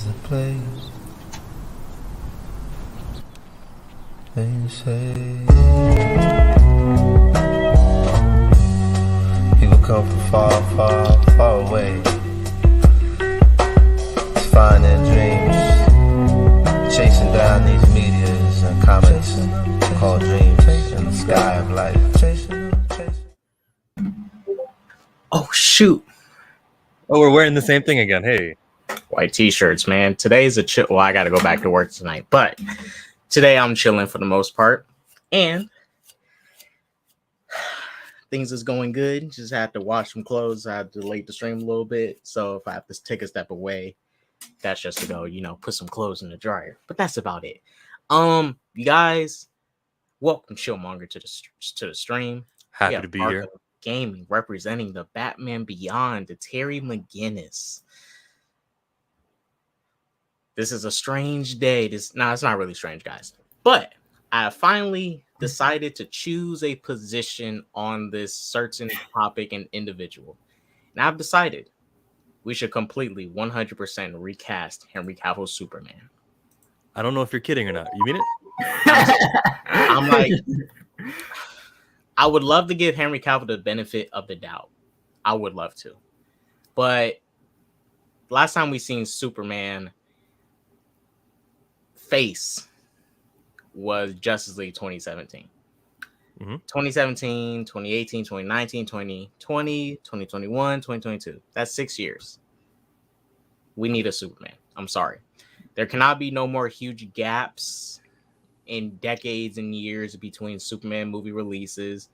is the place they say people come from far, far, far away to find their dreams, chasing down these meteors and comets called dreams in the sky of life. Oh shoot! Oh, we're wearing the same thing again. Hey, White t-shirts, man. Today's a chill. Well, I got to go back to work tonight, but today I'm chilling for the most part, and things is going good. Just had to wash some clothes. I had to delay the stream a little bit, so if I have to take a step away, that's just to go, put some clothes in the dryer. But that's about it. You guys, welcome Chillmonger to the stream. happy to be here. Gaming representing the Batman Beyond, the Terry McGinnis. This is a strange day. It's not really strange, guys. But I finally decided to choose a position on this certain topic and individual. And I've decided we should completely 100% recast Henry Cavill's Superman. I don't know if you're kidding or not. You mean it? I'm like, I would love to give Henry Cavill the benefit of the doubt. I would love to. But last time we seen Superman face was Justice League 2017. 2017, 2018, 2019, 2020, 2021, 2022. That's 6 years. We need a Superman. I'm sorry. There cannot be no more huge gaps in decades and years between Superman movie releases.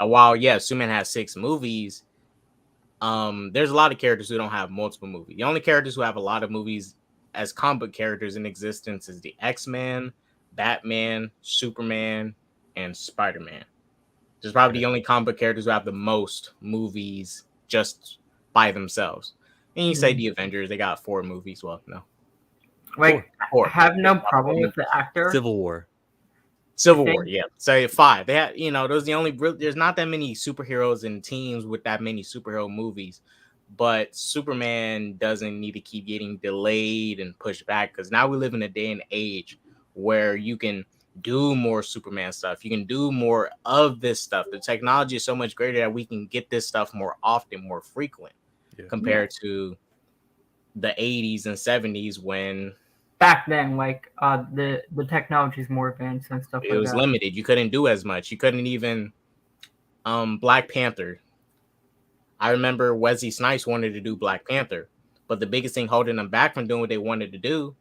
While, Superman has 6 movies, there's a lot of characters who don't have multiple movies. The only characters who have a lot of movies as comic book characters in existence is the X-Men, Batman, Superman, and Spider-Man. There's probably the only comic book characters who have the most movies just by themselves. And you say the Avengers, they got 4 movies. Well, no. Like, Four. I have no problem with the actor. Civil War, yeah. Say 5. They have, those are the only. There's not that many superheroes and teams with that many superhero movies, but Superman doesn't need to keep getting delayed and pushed back because now we live in a day and age where you can do more Superman stuff. You can do more of this stuff. The technology is so much greater that we can get this stuff more often, more frequent, compared to the 80s and 70s when back then, like the technology is more advanced and stuff. It was limited. You couldn't do as much. You couldn't even Black Panther. I remember Wesley Snipes wanted to do Black Panther, but the biggest thing holding them back from doing what they wanted to do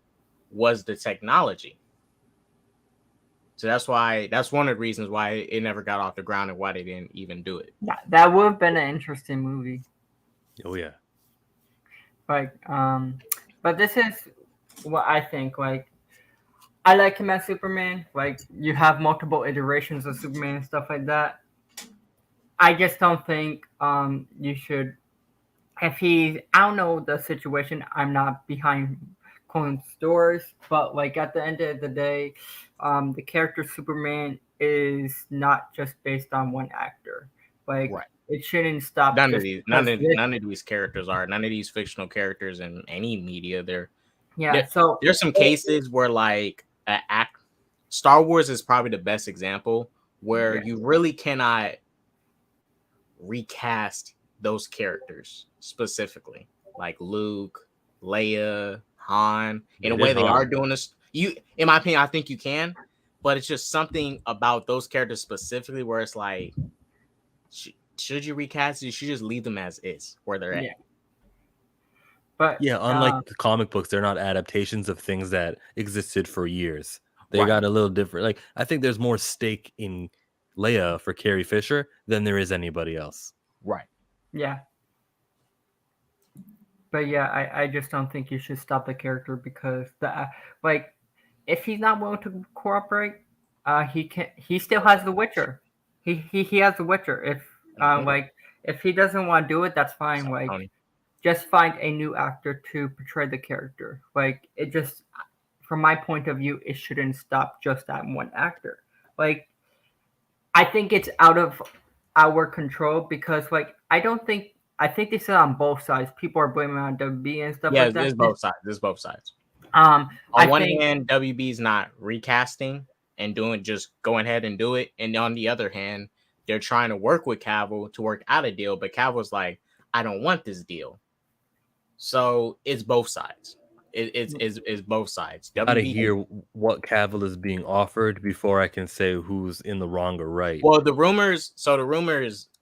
was the technology. So that's one of the reasons why it never got off the ground and why they didn't even do it. That would have been an interesting movie. Oh yeah. Like, but this is what I think. Like, I like him as Superman. Like, you have multiple iterations of Superman and stuff like that. I just don't think you should. If I don't know the situation. I'm not behind closed doors, but like at the end of the day, the character Superman is not just based on one actor. Like, it shouldn't stop. None of these characters are. None of these fictional characters in any media. So there's some cases where like Star Wars is probably the best example where you really cannot recast those characters specifically, like Luke, Leia, Han. In a way, they are doing this. In my opinion, I think you can, but it's just something about those characters specifically where it's like, should you recast it? You should just leave them as is where they're at. But unlike the comic books, they're not adaptations of things that existed for years. They got a little different. Like, I think there's more stake in Leia for Carrie Fisher than there is anybody else. Right. Yeah. But I just don't think you should stop the character because if he's not willing to cooperate, he still has the Witcher. He has the Witcher. If he doesn't want to do it, that's fine. Just find a new actor to portray the character. Like, it just, from my point of view, it shouldn't stop just at one actor. Like, I think it's out of our control because, like, I don't think I think they said on both sides. People are blaming on WB and stuff Yeah, like that. it's both sides. It's both sides. I On one think hand, WB's not recasting and just going ahead and do it, and on the other hand, they're trying to work with Cavill to work out a deal, but Cavill's like, I don't want this deal. So it's both sides. It's both sides. Gotta hear what Cavill is being offered before I can say who's in the wrong or right. Well, the rumors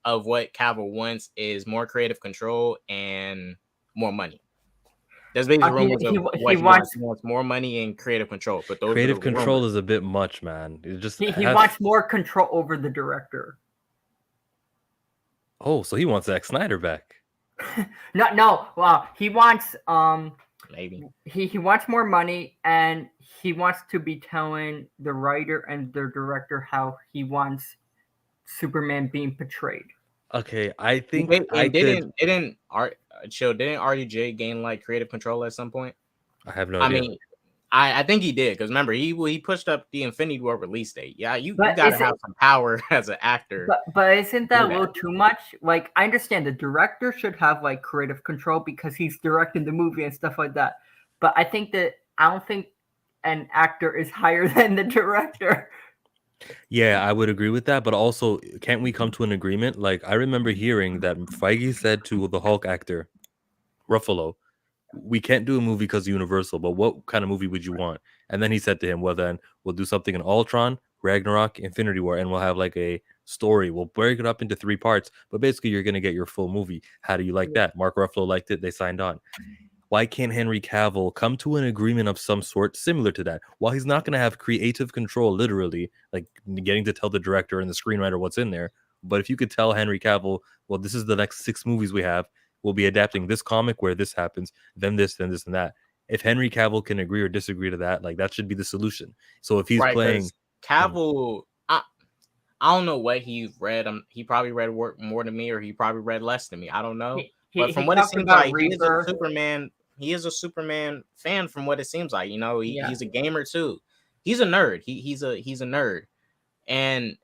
of what Cavill wants is more creative control and more money. There's basically rumors of what he wants. He wants more money and creative control. But those creative control is a bit much, man. It just he wants more control over the director. Oh, so he wants Zack Snyder back. No. Well, he wants maybe he wants more money, and he wants to be telling the writer and the director how he wants Superman being portrayed. Okay, I think didn't RDJ gain like creative control at some point? I have no idea. I mean, I think he did, because remember he pushed up the Infinity War release date. Yeah, you gotta have some power as an actor. But isn't that a little too much? Like, I understand the director should have like creative control because he's directing the movie and stuff like that. But I don't think an actor is higher than the director. Yeah, I would agree with that, but also, can't we come to an agreement? Like, I remember hearing that Feige said to the Hulk actor, Ruffalo, we can't do a movie because of Universal, but what kind of movie would you want? And then he said to him, well, then we'll do something in Ultron, Ragnarok, Infinity War, and we'll have like a story. We'll break it up into 3 parts, but basically you're going to get your full movie. How do you like that? Mark Ruffalo liked it. They signed on. Why can't Henry Cavill come to an agreement of some sort similar to that? While he's not going to have creative control, literally, like getting to tell the director and the screenwriter what's in there, but if you could tell Henry Cavill, well, this is the next 6 movies we have, we'll be adapting this comic where this happens, then this, then this, and that. If Henry Cavill can agree or disagree to that, like that should be the solution. So if he's playing Cavill, I don't know what he's read. He probably read more than me, or he probably read less than me. I don't know. But from what it seems like, he is a Superman fan. From what it seems like, he's a gamer too. He's a nerd. He's a nerd, and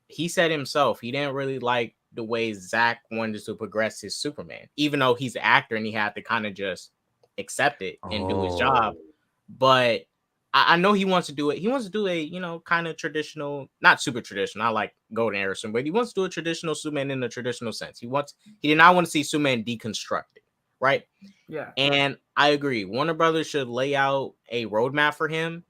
he said himself he didn't really like the way Zach wanted to progress his Superman, even though he's an actor and he had to kind of just accept it and do his job. But I know he wants to do it. He wants to do a, kind of traditional, not super traditional, not like Golden Era Superman, but he wants to do a traditional Superman in the traditional sense. He did not want to see Superman deconstructed, right? Yeah. And I agree. Warner Brothers should lay out a roadmap for him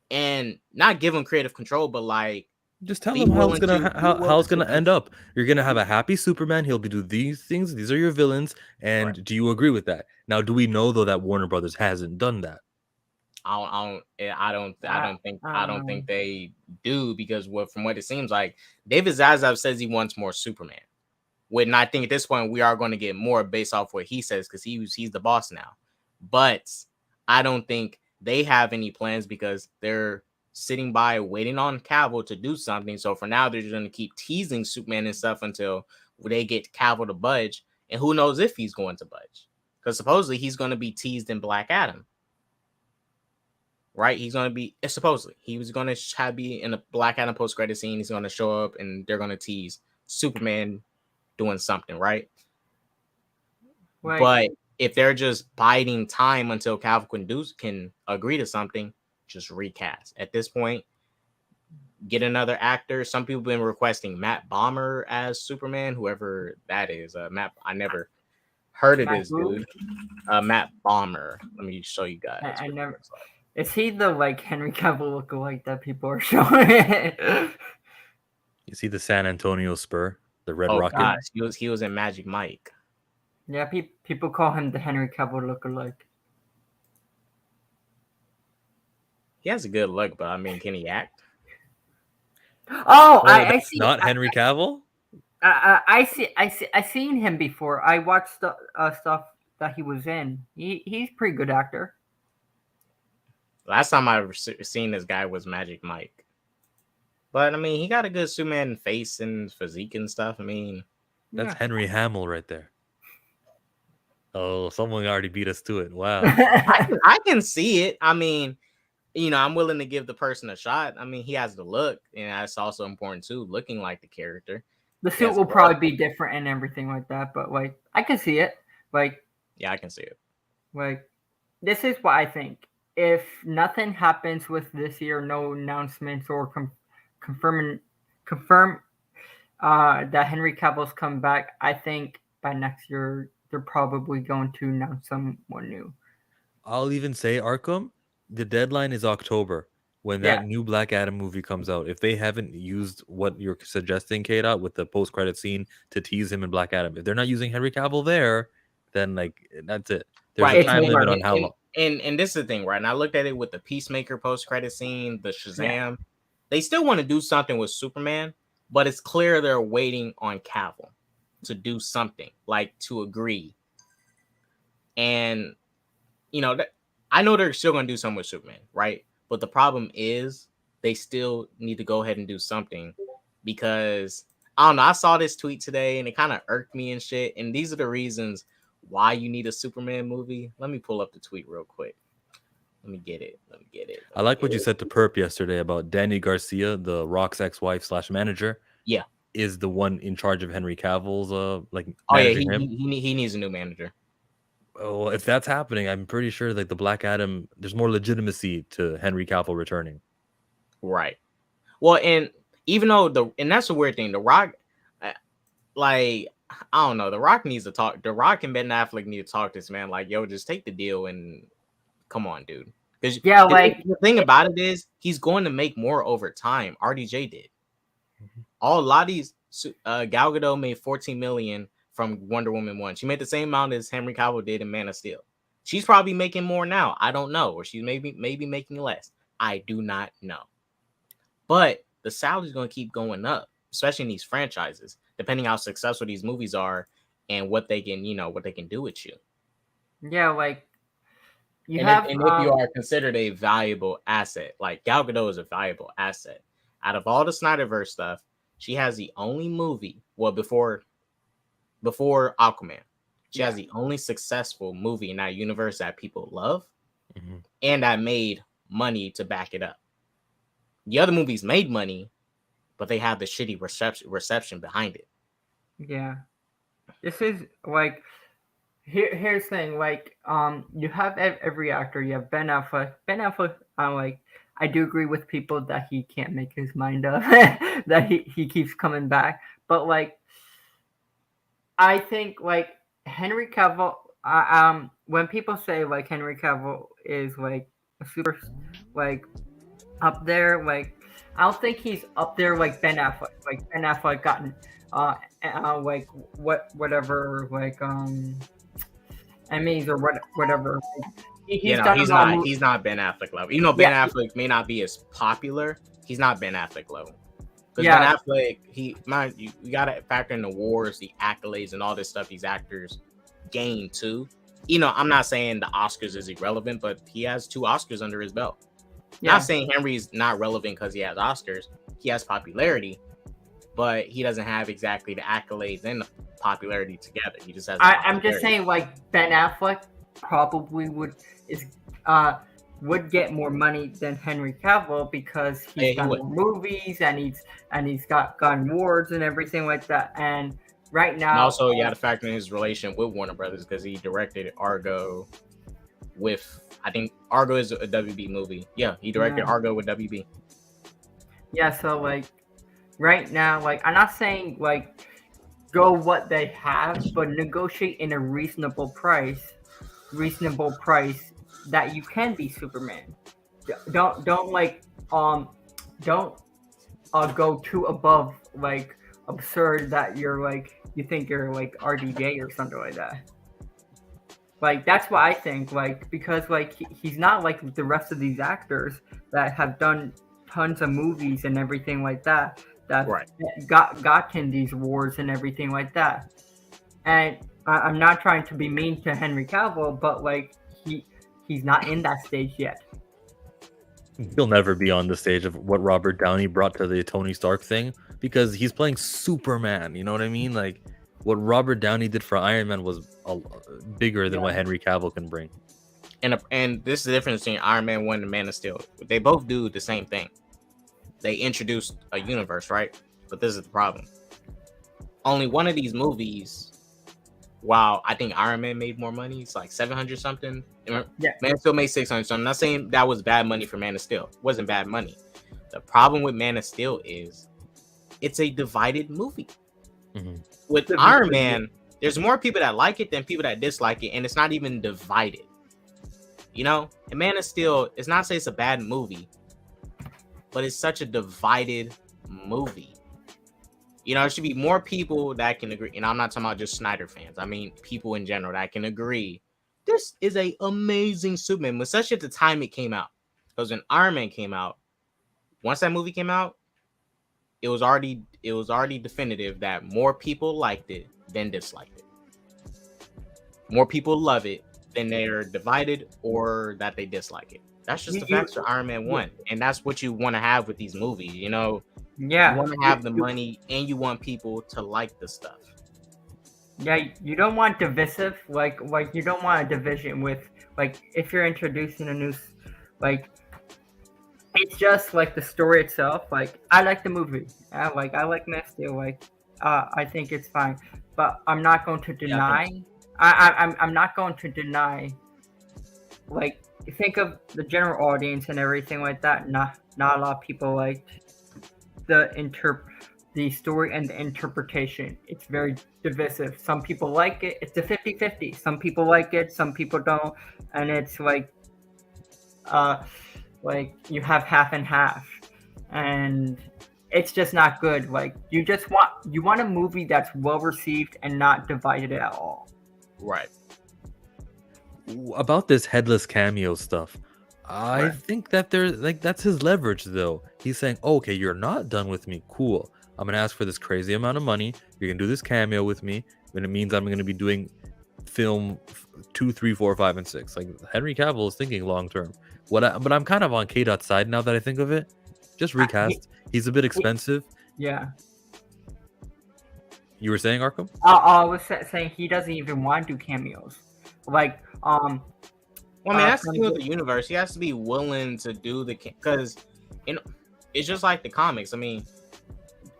and not give him creative control, but like, just tell him how it's gonna end up. You're gonna have a happy Superman. He'll be doing these things. These are your villains. And do you agree with that? Now, do we know though that Warner Brothers hasn't done that? I don't think they do, because from what it seems like, David Zaslav says he wants more Superman. When I think at this point we are going to get more based off what he says, because he's the boss now. But I don't think they have any plans, because they're sitting by waiting on Cavill to do something. So for now, they're just going to keep teasing Superman and stuff until they get Cavill to budge. And who knows if he's going to budge, because supposedly he's going to be teased in Black Adam. Right? He's going to be, supposedly, he was going to be in a Black Adam post-credit scene. He's going to show up and they're going to tease Superman doing something, right? But if they're just biding time until Cavill can agree to something, just recast. At this point, get another actor. Some people have been requesting Matt Bomer as Superman, whoever that is. I never heard of this dude. Matt Bomer. Let me show you guys. I never. Is he the Henry Cavill lookalike that people are showing? You see the San Antonio Spur, the Red Rocket. Gosh, he was in Magic Mike. Yeah, people call him the Henry Cavill lookalike. He has a good look, but I mean, can he act? Oh, I see. Not Henry Cavill. I seen him before. I watched stuff that he was in. He's a pretty good actor. Last time I seen this guy was Magic Mike, but I mean, he got a good Superman face and physique and stuff. I mean, that's Henry Hamill right there. Oh, someone already beat us to it. Wow. I can see it. I mean, I'm willing to give the person a shot. I mean, he has the look, and that's also important too, looking like the character. The suit Yes, will bro. probably be different and everything like that, but like I can see it. Like Yeah, I can see it. this is what I think. If nothing happens with this year, no announcements or confirm that Henry Cavill's come back, I think by next year they're probably going to announce someone new. I'll even say Arkham. The deadline is October when that Yeah. new Black Adam movie comes out. If they haven't used what you're suggesting, Kate, out with the post-credit scene to tease him in Black Adam, if they're not using Henry Cavill there, then like that's it. There's a Right. time It's limit over. on how long. And this is the thing, right? And I looked at it with the Peacemaker post credit scene, the Shazam. They still want to do something with Superman, but it's clear they're waiting on Cavill to do something, like to agree. And I know they're still going to do something with Superman, right? But the problem is they still need to go ahead and do something because I don't know. I saw this tweet today and it kind of irked me and shit. And these are the reasons why you need a Superman movie. Let me pull up the tweet real quick. Let me get it. I like what you said to Perp yesterday about Danny Garcia, the Rock's ex-wife / manager. Yeah, is the one in charge of Henry Cavill's like oh yeah, managing him. he needs a new manager. Oh, if that's happening, I'm pretty sure like the Black Adam, there's more legitimacy to Henry Cavill returning. Right. Well, and even though and that's a weird thing. The Rock, like I don't know, The Rock needs to talk. The Rock and Ben Affleck need to talk to this man. Like, yo, just take the deal and come on, dude. Because the thing about it is he's going to make more over time. RDJ did. A lot of these Gal Gadot made $14 million from Wonder Woman 1. She made the same amount as Henry Cavill did in Man of Steel. She's probably making more now. I don't know. Or she's maybe making less. I do not know. But the salary's going to keep going up, especially in these franchises, depending how successful these movies are and what they can, what they can do with you. Yeah, like if you are considered a valuable asset, like Gal Gadot is a valuable asset. Out of all the Snyderverse stuff, she has the only movie, before Aquaman, she has the only successful movie in that universe that people love and that made money to back it up. The other movies made money, but they have the shitty reception behind it. Yeah. This is like here's the thing, like you have every actor. You have Ben Affleck. I do agree with people that he can't make his mind up, that he keeps coming back. But like, I think like Henry Cavill. When people say like Henry Cavill is like a super like up there, like I don't think he's up there like Ben Affleck. Like Ben Affleck gotten like whatever like Emmys or whatever. He's not Ben Affleck level. Ben Affleck may not be as popular. He's not Ben Affleck level. Because Ben Affleck, you gotta factor in the awards, the accolades, and all this stuff these actors gain too. I'm not saying the Oscars is irrelevant, but he has 2 Oscars under his belt. Yeah. Not saying Henry's not relevant because he has Oscars. He has popularity, but he doesn't have exactly the accolades and the popularity together. He just has. I'm just saying, like Ben Affleck probably would get more money than Henry Cavill because he's done more movies and he's gotten awards and everything like that. And right now, and also you got to factor in his relation with Warner Brothers because he directed Argo with. I think Argo is a WB movie. Yeah, he directed Argo with WB. Yeah, so like right now, like I'm not saying like go what they have, but negotiate in a reasonable price that you can be Superman. Don't go too above like absurd that you're like you think you're like RDJ or something like that. Like that's what I think. Like because like he's not like the rest of these actors that have done tons of movies and everything like that. That gotten these awards and everything like that. And I'm not trying to be mean to Henry Cavill, but like he's not in that stage yet. He'll never be on the stage of what Robert Downey brought to the Tony Stark thing because he's playing Superman. You know what I mean? Like what Robert Downey did for Iron Man was bigger than what Henry Cavill can bring. And this is the difference between Iron Man 1 and Man of Steel. They both do the same thing. They introduced a universe, right? But this is the problem. only one of these movies, wow, I think Iron Man made more money. It's like 700 something. Yeah. Man of Steel made 600. So I'm not saying that was bad money for Man of Steel. It wasn't bad money. The problem with Man of Steel is it's a divided movie. With Iron Man, there's more people that like it than people that dislike it, and it's not even divided. You know, and Man of Steel, it's not to say it's a bad movie, but it's such a divided movie. You know, there should be more people that can agree, and I'm not talking about just Snyder fans. I mean, people in general that can agree. This is a amazing Superman, especially at the time it came out. Because when Iron Man came out, once that movie came out, it was already definitive that more people liked it than disliked it. More people love it than they're divided or that they dislike it. That's just the facts for Iron Man 1. And that's what you want to have with these movies, you know? Yeah. You want to have the money and you want people to like the stuff. Yeah, you don't want divisive, like you don't want a division with, like, if you're introducing a new, like, it's just like the story itself. Like, I like the movie. I like Man of Steel. Like, I think it's fine, but I'm not going to deny. I'm not going to deny. Like, think of the general audience and everything like that. Not a lot of people like the story and the interpretation. It's very divisive. Some people like it. It's a 50-50. Some people like it. Some people don't. And it's like you have half and half, and it's just not good. Like, you want a movie that's well received and not divided at all. Right. About this headless cameo stuff, I think that there's like, that's his leverage though. He's saying, okay, you're not done with me. Cool. I'm gonna ask for this crazy amount of money. You're gonna do this cameo with me, and it means I'm gonna be doing film 2, 3, 4, 5, and 6. Like, Henry Cavill is thinking long term. But I'm kind of on K-Dot's side now that I think of it. Just recast. He's a bit expensive. Yeah. You were saying, Arkham? I was saying he doesn't even want to do cameos. Like, well, I mean, that's the thing with the universe. He has to be willing to do because it's just like the comics. I mean,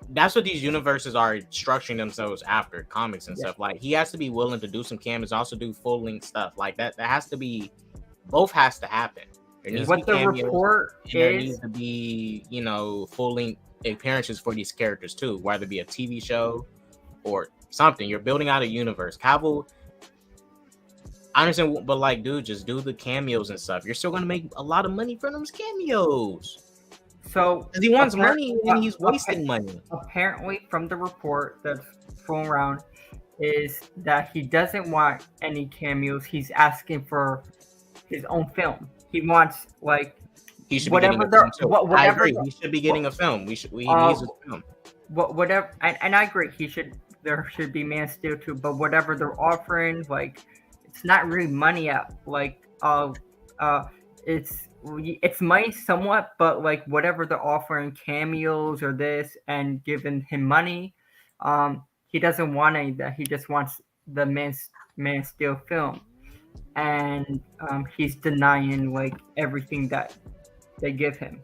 that's what these universes are structuring themselves after, comics and stuff. Like, he has to be willing to do some cameos, also do full length stuff like that. That has to be, both has to happen. There needs what to be the cameos, report is, there needs to be, you know, full length appearances for these characters too, whether it be a TV show or something. You're building out a universe. Cavill, I understand, but like, dude, just do the cameos and stuff. You're still gonna make a lot of money from those cameos. So, because he wants money and he's wasting money. Apparently, from the report that's thrown around, is that he doesn't want any cameos. He's asking for his own film. He wants, like, he should be getting a film too. I agree. He should be getting a film. He needs a film. Whatever, and I agree. There should be Man of Steel too. But whatever they're offering, like, it's not really money at, like, it's money somewhat, but like whatever they're offering, cameos or this, and giving him money, he doesn't want any of that. He just wants the Man of Steel film, and he's denying like everything that they give him.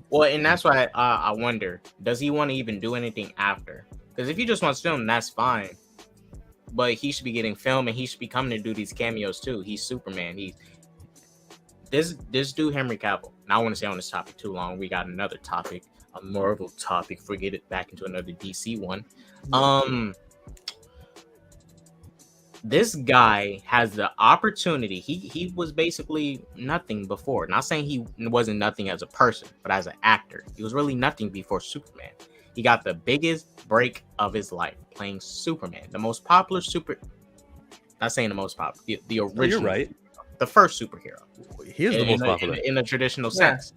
Well, and that's why I wonder, does he want to even do anything after? Because if he just wants film, that's fine. But he should be getting film, and he should be coming to do these cameos too. He's Superman. This dude, Henry Cavill. Now, I want to stay on this topic too long. We got another topic, a Marvel topic. Forget it, back into another DC one. This guy has the opportunity. He was basically nothing before. Not saying he wasn't nothing as a person, but as an actor, he was really nothing before Superman. He got the biggest break of his life playing Superman, the most popular not saying the most popular, the original. You're right. The first superhero. He is the most popular in a traditional sense,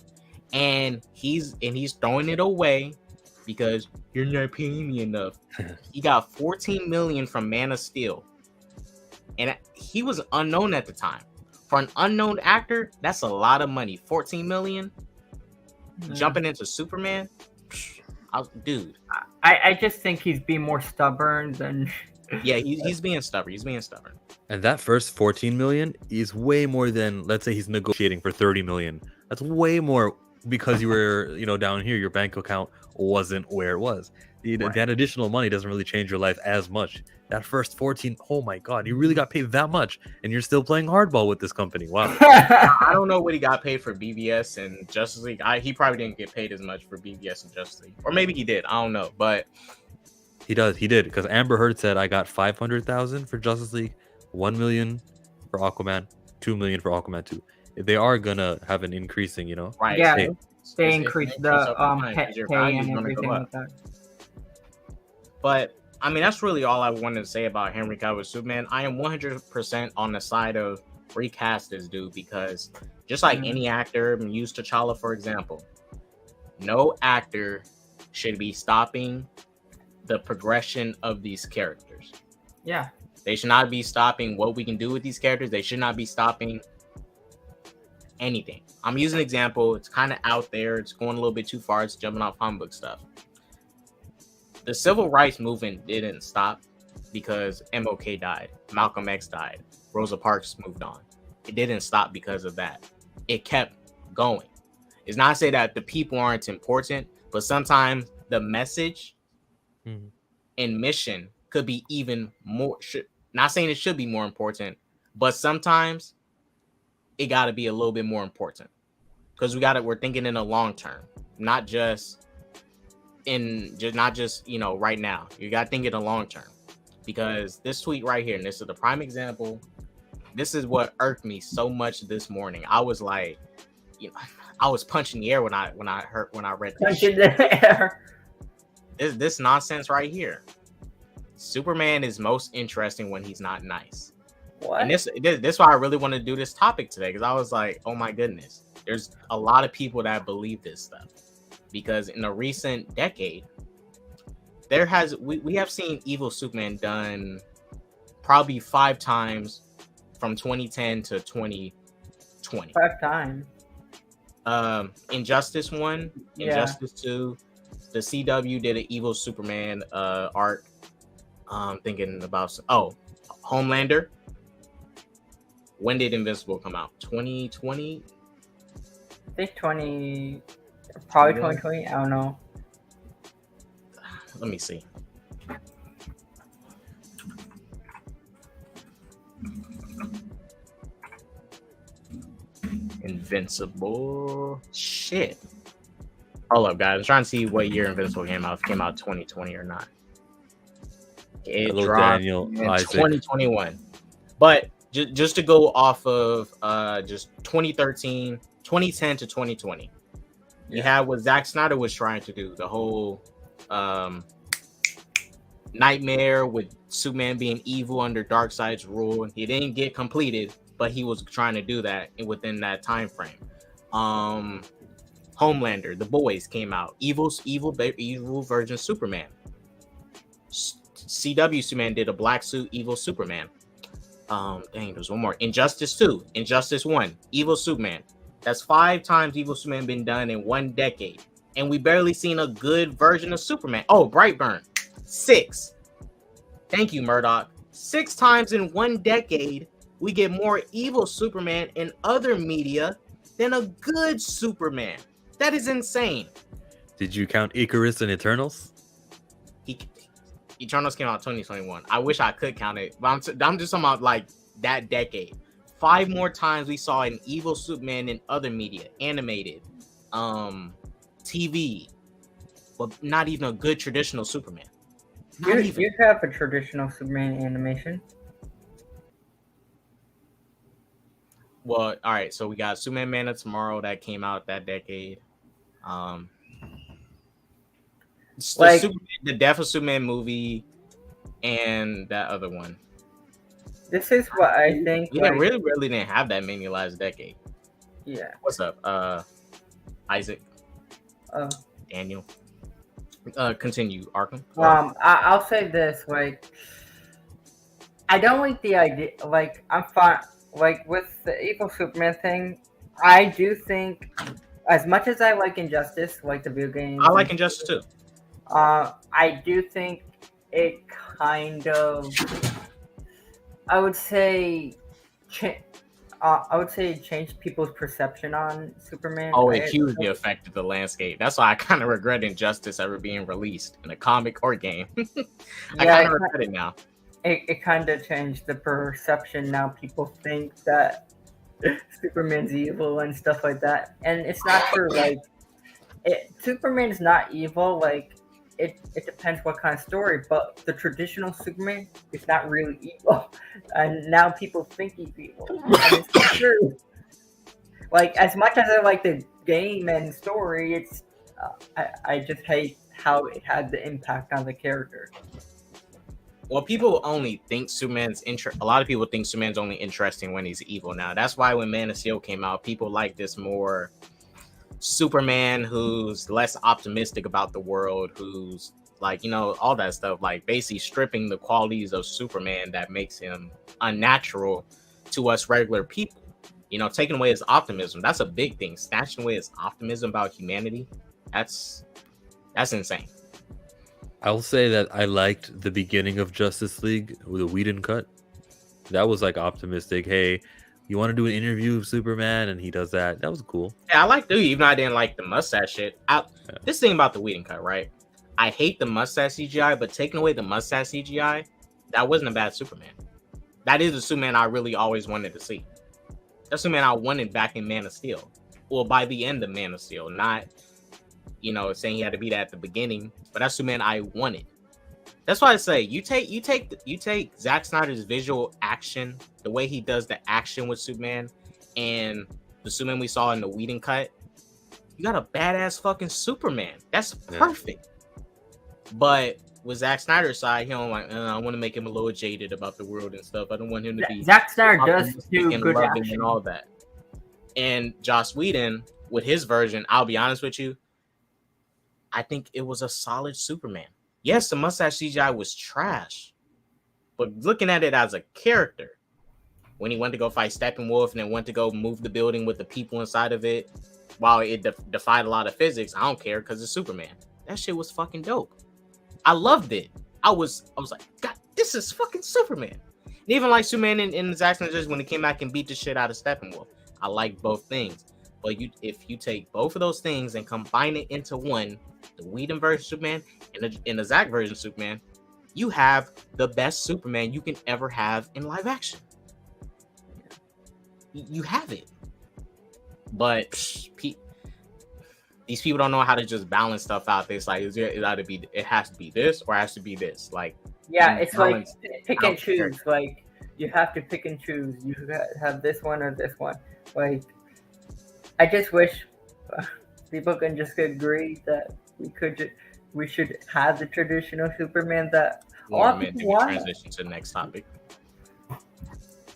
and he's throwing it away because you're not paying me enough. He got 14 million from Man of Steel, and he was unknown at the time. For an unknown actor, that's a lot of money. 14 million jumping into Superman. Dude, I just think he's being more stubborn than. Yeah, he's being stubborn. He's being stubborn. And that first 14 million is way more than, let's say he's negotiating for 30 million. That's way more because you were, down here, your bank account wasn't where it was. That additional money doesn't really change your life as much. That first 14, oh my God, you really got paid that much, and you're still playing hardball with this company. Wow. I don't know what he got paid for BVS and Justice League. He probably didn't get paid as much for BVS and Justice League, or maybe he did. I don't know, but he did, because Amber Heard said I got 500,000 for Justice League, 1 million for Aquaman, 2 million for Aquaman 2. They are gonna have an increasing, right? Yeah, So they increase the pay and everything like that. But I mean, that's really all I wanted to say about Henry Cavill Superman. I am 100% on the side of recast this dude, because just like any actor, use T'Challa for example, no actor should be stopping the progression of these characters. Yeah, they should not be stopping what we can do with these characters. They should not be stopping anything. I'm using an example. It's kind of out there. It's going a little bit too far. It's jumping off comic book stuff. The civil rights movement didn't stop because MLK died, Malcolm X died, Rosa Parks moved on. It didn't stop because of that. It kept going. It's not to say that the people aren't important, but sometimes the message and mission could be even more. Not saying it should be more important, but sometimes it got to be a little bit more important, because we're thinking in the long term, not just right now. You got to think in the long term, because this tweet right here, and this is the prime example. This is what irked me so much this morning. I was like, I was punching the air when I read this. Punching the air. This nonsense right here. Superman is most interesting when he's not nice. What? And this why I really wanted to do this topic today, because I was like, oh my goodness, there's a lot of people that believe this stuff, because in a recent decade, we have seen evil Superman done probably 5 times from 2010 to 2020. 5 times. Injustice 1, Injustice 2, the CW did an evil Superman arc. Thinking about Homelander. When did Invincible come out? 2020? I think 2020. I don't know. Let me see. Invincible. Shit. Hold up, guys. I'm trying to see what year Invincible came out. If it came out 2020 or not. It dropped in 2021. But just to go off of just 2010 to 2020. You had what Zack Snyder was trying to do, the whole nightmare with Superman being evil under Darkseid's rule. He didn't get completed, but he was trying to do that within that time frame. Homelander, The Boys came out. Evil version Superman. CW Superman did a black suit evil Superman. There's one more. Injustice 2, Injustice 1, evil Superman. That's 5 times evil Superman been done in 1 decade, and we barely seen a good version of Superman. Oh, Brightburn, 6. Thank you, Murdoch. 6 times in 1 decade, we get more evil Superman in other media than a good Superman. That is insane. Did you count Icarus and Eternals? Eternals came out 2021. I wish I could count it, but I'm just talking about like that decade. 5 more times we saw an evil Superman in other media, animated, TV, but not even a good traditional Superman. You have a traditional Superman animation. Well, all right. So we got Superman Man of Tomorrow that came out that decade. The Death of Superman movie, and that other one. This is what I think. We really didn't have that many last decade. Yeah. What's up, Isaac? Daniel. Continue, Arkham. I'll say this. I don't like the idea. I'm fine. With the evil Superman thing, I do think, as much as I like Injustice, like the video game. I like Injustice too. I do think it kind of, I would say, I would say it changed people's perception on Superman. Oh, it hugely affected the landscape. That's why I kind of regret Injustice ever being released in a comic or game. I kind of regret it now. It kind of changed the perception. Now people think that Superman's evil and stuff like that, and it's not true. Like, Superman's not evil. Like, it depends what kind of story, but the traditional Superman is not really evil, and now people think he's evil, and it's not true. Like, as much as I like the game and story, it's I just hate how it had the impact on the character. Well, people only think a lot of people think Superman's only interesting when he's evil now. That's why when Man of Steel came out, people like this more Superman who's less optimistic about the world, who's like, all that stuff, like basically stripping the qualities of Superman that makes him unnatural to us regular people. Taking away his optimism. That's a big thing. Snatching away his optimism about humanity. That's insane. I'll say that I liked the beginning of Justice League with the Whedon cut. That was like optimistic. Hey, you want to do an interview of Superman? And he does that. That was cool. Yeah, I liked it, even though I didn't like the mustache shit. This thing about the Whedon cut, right? I hate the mustache CGI, but taking away the mustache CGI, that wasn't a bad Superman. That is the Superman I really always wanted to see. That's Superman I wanted back in Man of Steel. Well, by the end of Man of Steel, not saying he had to be that at the beginning, but that's Superman I wanted. That's why I say you take Zack Snyder's visual action, the way he does the action with Superman, and the Superman we saw in the Whedon cut. You got a badass fucking Superman. That's perfect. But with Zack Snyder's side, I want to make him a little jaded about the world and stuff. I don't want him to be. Zack Snyder does do good action and all that. And Joss Whedon with his version, I'll be honest with you, I think it was a solid Superman. Yes, the mustache CGI was trash, but looking at it as a character, when he went to go fight Steppenwolf and then went to go move the building with the people inside of it, while it defied a lot of physics, I don't care because it's Superman. That shit was fucking dope. I loved it. I was like, God, this is fucking Superman. And even like Superman in Zack Snyder when he came back and beat the shit out of Steppenwolf, I like both things. But if you take both of those things and combine it into one, the Whedon version of Superman and the Zack version of Superman, you have the best Superman you can ever have in live action. You have it. But these people don't know how to just balance stuff out. It's like it has to be this or it has to be this. Like, it's like pick and choose. Like, you have to pick and choose. You have this one or this one. Like, I just wish people can just agree that we should have the traditional Superman that all people want. Transition to the next topic.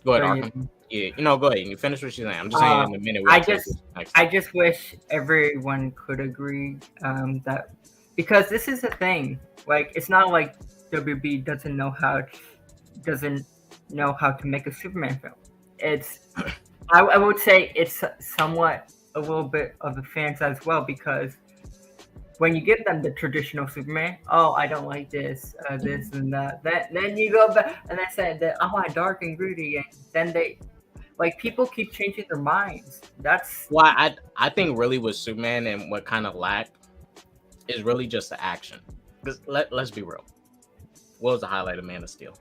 Go ahead, Arkham. Yeah, go ahead. You finish what you're saying. I'm just saying in a minute. I just wish everyone could agree that, because this is the thing. Like, it's not like WB doesn't know how to make a Superman film. It's I would say it's somewhat a little bit of the fans as well, because when you give them the traditional Superman, I don't like this and that. Then you go back and they say that I want dark and gritty, and then people keep changing their minds. That's why I think really with Superman and what kind of lacked is really just the action. Because let's be real, what was the highlight of Man of Steel?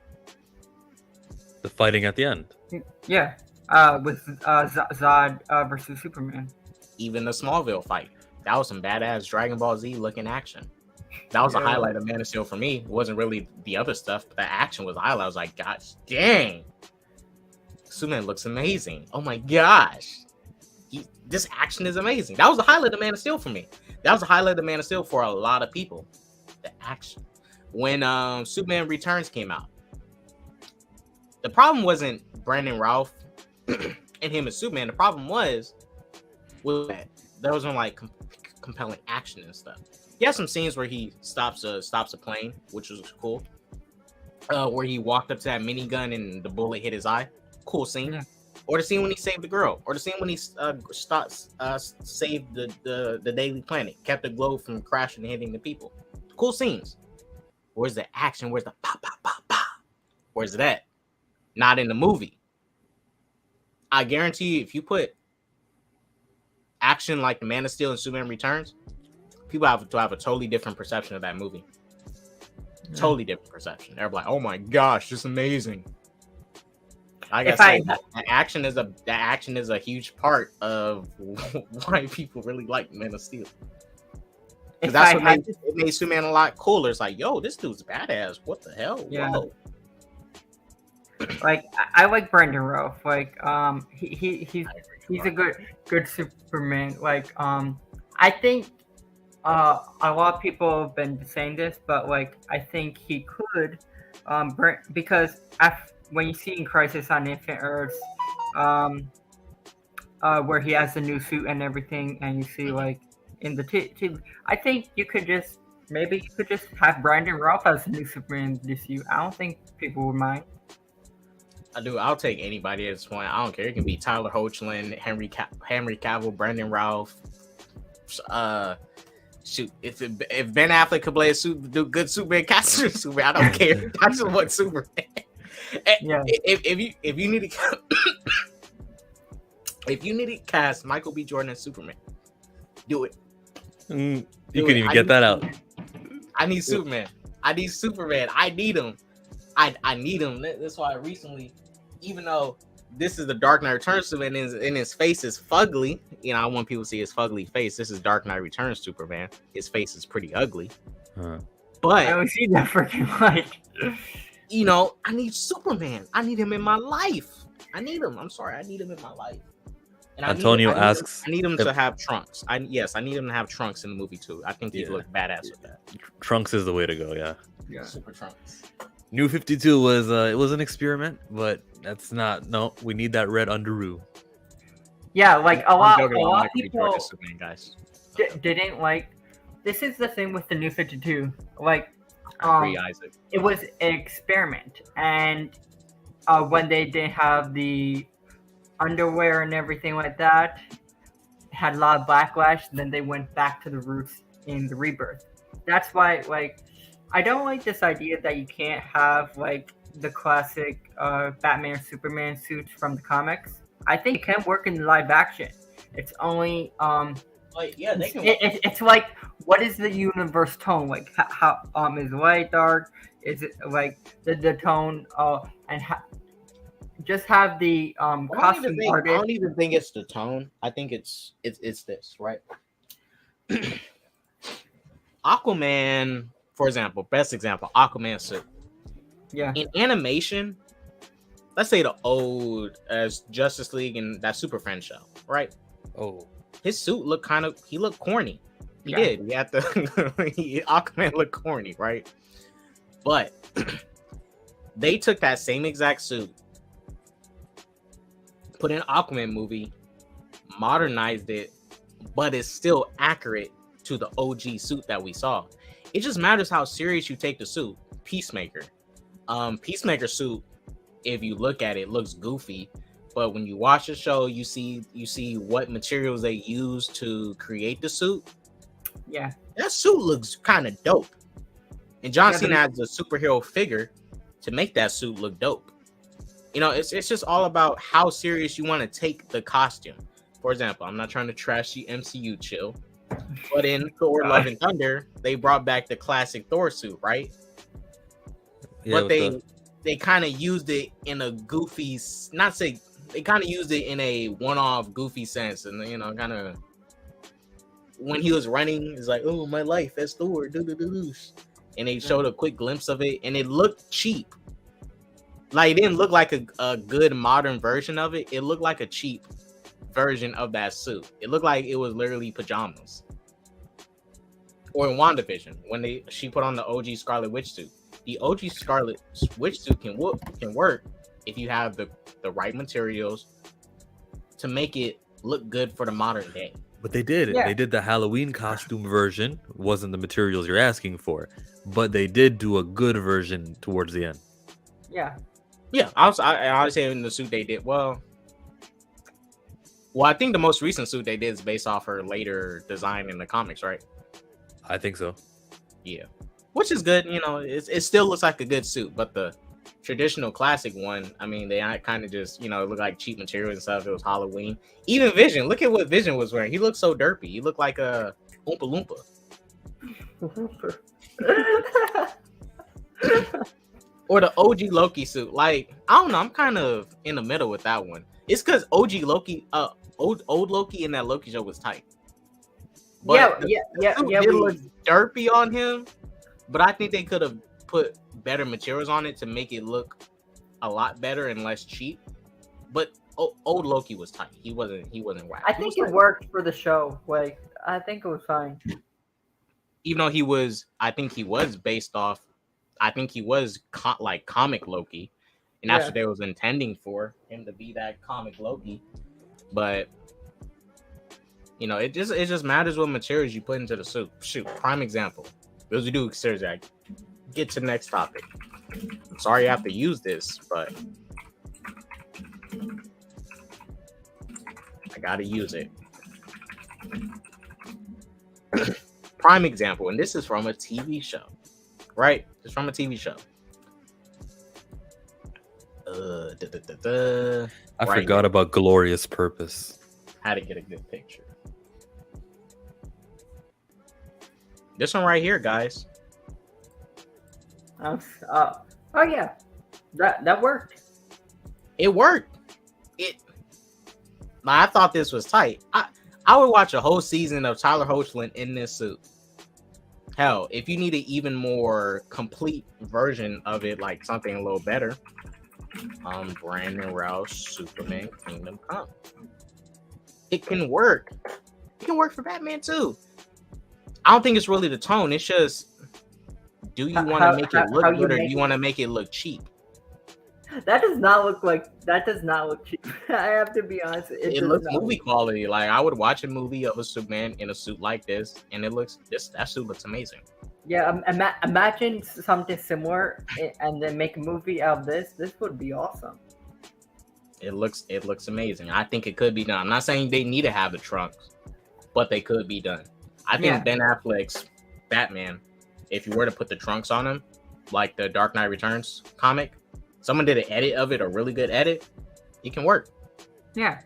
The fighting at the end. Yeah, with Zod versus Superman. Even the Smallville fight. That was some badass Dragon Ball Z looking action. That was the highlight of Man of Steel for me. It wasn't really the other stuff, but the action was the highlight. I was like, gosh dang. Superman looks amazing. Oh my gosh. This action is amazing. That was the highlight of Man of Steel for me. That was the highlight of Man of Steel for a lot of people. The action. When Superman Returns came out, the problem wasn't Brandon Routh and him as Superman. The problem was that there wasn't like compelling action and stuff. He had some scenes where he stops a plane, which was cool. Where he walked up to that minigun and the bullet hit his eye. Cool scene. Yeah. Or the scene when he saved the girl. Or the scene when he saved the Daily Planet. Kept the globe from crashing and hitting the people. Cool scenes. Where's the action? Where's the pop, pop, pop, pop? Where's that? Not in the movie. I guarantee you, if you put action like the Man of Steel and Superman Returns, people have to have a totally different perception of that movie. Totally different perception. They're like, "Oh my gosh, this is amazing." Like I said, that action is a huge part of why people really like Man of Steel. Because that's what made Superman a lot cooler. It's like, yo, this dude's badass. What the hell? Yeah. Whoa. Like I like Brandon Routh. Like he's a good Superman. Like I think a lot of people have been saying this, but like I think he could because when you see in Crisis on Infinite Earths, where he has the new suit and everything, and you see like in the I think you could just have Brandon Routh as the new Superman in DCU. I don't think people would mind. I'll take anybody at this point. I don't care. It can be Tyler Hoechlin, Henry Cavill, Brandon Routh. Shoot, if Ben Affleck could play do good Superman, cast Superman. I don't care. I just want Superman. Yeah. If you need to if you need to cast Michael B. Jordan as Superman, do it. You couldn't even get that out. I need Superman. I need him. I need him. That's why recently, even though this is the Dark Knight Returns Superman and his face is fugly, you know, I want people to see his fugly face. This is Dark Knight Returns Superman. His face is pretty ugly. But I don't see that freaking like. You know, I need Superman. I need him in my life. I need him. I'm sorry. I need him in my life. And Antonio asks, I need him to have Trunks. I need him to have Trunks in the movie too. I think he'd look badass with that. Trunks is the way to go. Yeah. Super Trunks. New 52 was it was an experiment, but that's not. No, we need that red underoo. Yeah, like a lot of people Superman, guys. Didn't like. This is the thing with the New 52. Like, it was an experiment, and when they didn't have the underwear and everything like that, had a lot of backlash. Then they went back to the roots in the Rebirth. That's why, like, I don't like this idea that you can't have like the classic Batman or Superman suits from the comics. I think it can work in live action. It's only they can. It's like, what is the universe tone? Like how is light dark? Is it like the tone? And just have the costume artist. I don't even think it's the tone. I think it's this, right? Aquaman, for example, best example, Aquaman suit. Yeah. In animation, let's say the old as Justice League and that Super Friends show, right? Oh, his suit looked he looked corny. He did. He had Aquaman looked corny, right? But they took that same exact suit, put in an Aquaman movie, modernized it, but it's still accurate to the OG suit that we saw. It just matters how serious you take the suit. Peacemaker. Peacemaker suit, if you look at it, looks goofy, but when you watch the show, you see what materials they use to create the suit. Yeah. That suit looks kind of dope. And John Cena has a superhero figure to make that suit look dope. You know, it's just all about how serious you want to take the costume. For example, I'm not trying to trash the MCU, chill. But in Thor: Love and Thunder, they brought back the classic Thor suit, right? Yeah, but they kind of used it in a goofy, they kind of used it in a one-off goofy sense, and you know, kind of when he was running, it's like, oh, my life as Thor, and they showed a quick glimpse of it, and it looked cheap. Like, it didn't look like a good modern version of it. It looked like a cheap version of that suit. It looked like it was literally pajamas. Or in WandaVision, when she put on the OG Scarlet Witch suit. The OG Scarlet Witch suit can work if you have the right materials to make it look good for the modern day. But they did. Yeah. They did the Halloween costume version. Wasn't the materials you're asking for, but they did do a good version towards the end. Yeah. Yeah, I was saying the suit they did. Well, I think the most recent suit they did is based off her later design in the comics, right? I think so. Yeah, which is good. You know, it still looks like a good suit, but the traditional classic one, I mean, they kind of just, you know, look like cheap material and stuff. It was Halloween. Even Vision, look at what Vision was wearing. He looked so derpy. He looked like a Oompa Loompa. Or the OG Loki suit. Like, I don't know. I'm kind of in the middle with that one. It's because OG Loki, old Loki in that Loki show was tight. But yeah. It looked derpy on him, but I think they could have put better materials on it to make it look a lot better and less cheap. But old Loki was tight. He wasn't whack. I think it worked for the show. Like, I think it was fine. Even though I think he was based off. I think he was like comic Loki, and that's what they was intending for him to be, that comic Loki. But you know, it just matters what materials you put into the suit. Shoot, prime example. Those who do seriously, get to the next topic. I'm sorry I have to use this, but I gotta use it. Prime example, and this is from a TV show, right? It's from a TV show. I forgot about Glorious Purpose. How to get a good picture. This one right here, guys. Oh yeah, that worked. It worked. I thought this was tight. I would watch a whole season of Tyler Hoechlin in this suit. Hell, if you need an even more complete version of it, like something a little better, Brandon Roush, Superman, Kingdom Come. It can work. It can work for Batman too. I don't think it's really the tone. It's just, do you want to make it look good, or do you want to make it look cheap? That does not look cheap. I have to be honest. It looks movie quality. Like, I would watch a movie of a Superman in a suit like this, and that suit looks amazing. Yeah, imagine something similar, and then make a movie out of this. This would be awesome. It looks amazing. I think it could be done. I'm not saying they need to have the trunks, but they could be done. I think Ben Affleck's Batman, if you were to put the trunks on him, like the Dark Knight Returns comic, someone did an edit of it, a really good edit, it can work. Yeah.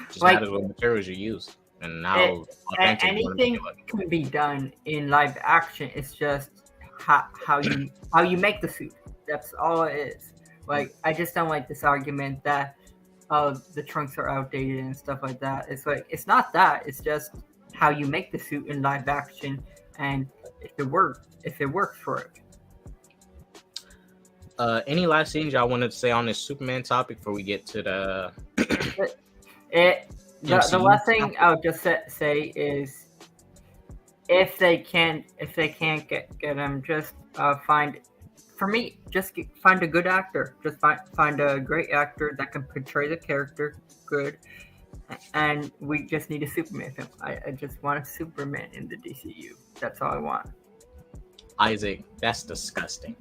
Just matters what materials you use and how authentic anything can be done in live action. It's just how you make the suit. That's all it is. Like, I just don't like this argument that the trunks are outdated and stuff like that. It's like, it's not that. It's just how you make the suit in live action, and if it works for it. Any last things y'all wanted to say on this Superman topic before we get to the the last thing I'll just say is, if they can't get him, just find a good actor. Just find a great actor that can portray the character good. And we just need a Superman film. I just want a Superman in the DCU. That's all I want. Isaac, that's disgusting.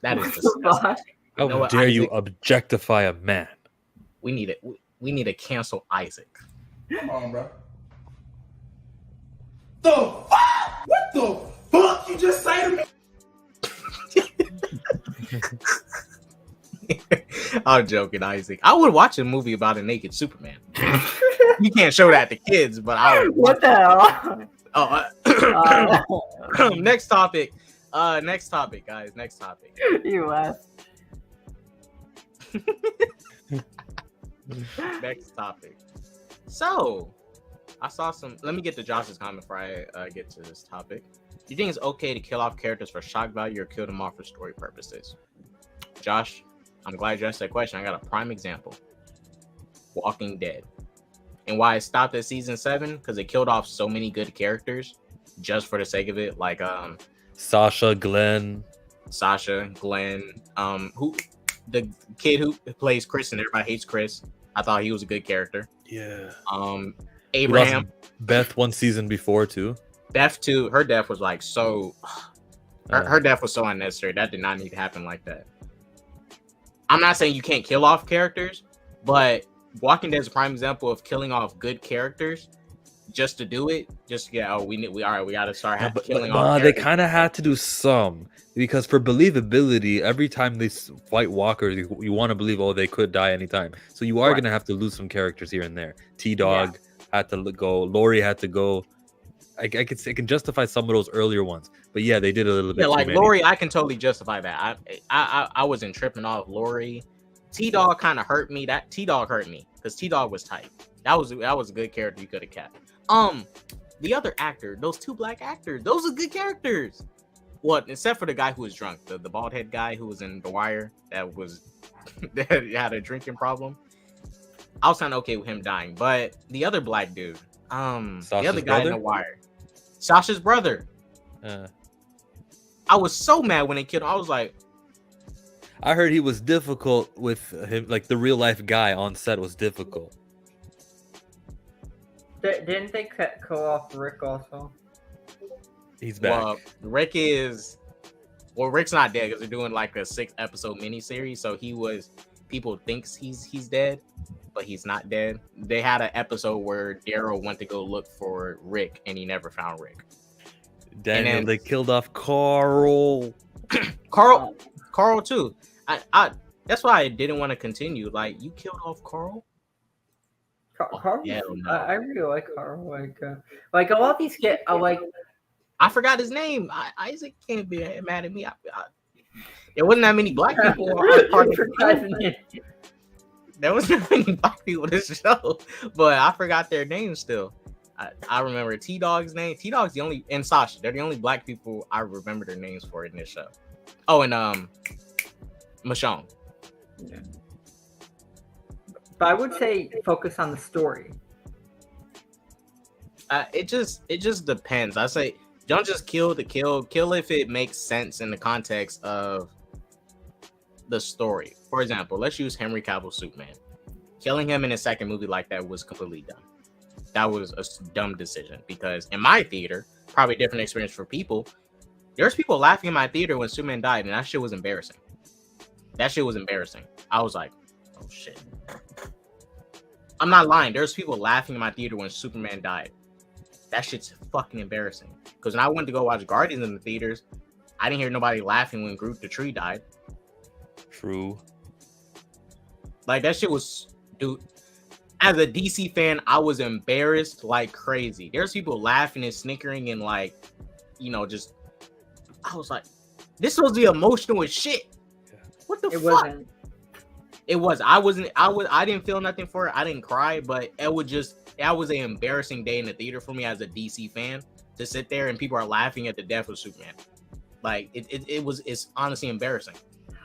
That is disgusting. How dare you objectify a man? We need it. We need to cancel Isaac. Come on, bro. The fuck? What the fuck you just say to me? I'm joking, Isaac. I would watch a movie about a naked Superman. You can't show that to kids, but I would. What the hell? Next topic. Next topic, guys. Next topic. You laugh. Next topic. So, I saw some. Let me get to Josh's comment before I get to this topic. Do you think it's okay to kill off characters for shock value or kill them off for story purposes? Josh, I'm glad you asked that question. I got a prime example. Walking Dead. And why it stopped at season 7? Because it killed off so many good characters just for the sake of it. Like Sasha, Glenn, who the kid who plays Chris and everybody hates Chris. I thought he was a good character. Yeah. Abraham. Beth one season before too. Beth too. Her death was like so. Her death was so unnecessary. That did not need to happen like that. I'm not saying you can't kill off characters, but Walking Dead is a prime example of killing off good characters just to do it. Just yeah, oh, we all right. We got to start But killing nah, off. they characters. kind of had to do some because for believability, every time they fight walkers, you want to believe they could die anytime. So you are Right. gonna have to lose some characters here and there. T-Dog had to go. Lori had to go. I can justify some of those earlier ones, but yeah, they did a little bit. Yeah, like too many. Lori, I can totally justify that. I wasn't tripping off Lori. T-Dog kind of hurt me. That T-Dog hurt me because T-Dog was tight. That was a good character you could have kept. The other actor, those two black actors, those are good characters. What, except for the guy who was drunk, the bald head guy who was in The Wire that had a drinking problem. I was kind of okay with him dying, but the other black dude, Sasha's the other guy brother? in The Wire, Sasha's brother. I was so mad when they killed him. I was like, I heard he was difficult with him, like the real life guy on set was difficult. Didn't they kill off Rick also? He's back. well, Rick's not dead because they're doing like a 6-episode miniseries. So people thinks he's dead, but he's not dead. They had an episode where Daryl went to go look for Rick and he never found Rick. Daniel, then- they killed off Carl. Carl too. I that's why I didn't want to continue. Like, you killed off Carl? Carl, yeah, no. I really like Carl. Like a lot of these get like. I forgot his name. Isaac can't be mad at me. There wasn't that many black people on part of the show. There wasn't that many black people in this show, but I forgot their names still. I remember T-Dog's name. T-Dog's the only, and Sasha. They're the only black people I remember their names for in this show. Oh, and Michonne. Yeah. But I would say focus on the story. It just depends. I say don't just kill to kill. Kill if it makes sense in the context of the story. For example, let's use Henry Cavill Superman. Killing him in his second movie like that was completely dumb. That was a dumb decision because in my theater, probably a different experience for people. There's people laughing in my theater when Superman died, and that shit was embarrassing. I was like, oh shit. I'm not lying. There's people laughing in my theater when Superman died. That shit's fucking embarrassing. Because when I went to go watch Guardians in the theaters, I didn't hear nobody laughing when Groot the Tree died. True. Like, that shit was, dude. As a DC fan, I was embarrassed like crazy. There's people laughing and snickering and like, just. I was like, this was the emotional as shit. What the fuck? Wasn't. It was. I didn't feel nothing for it. I didn't cry, but that was an embarrassing day in the theater for me as a DC fan to sit there and people are laughing at the death of Superman. Like it's honestly embarrassing.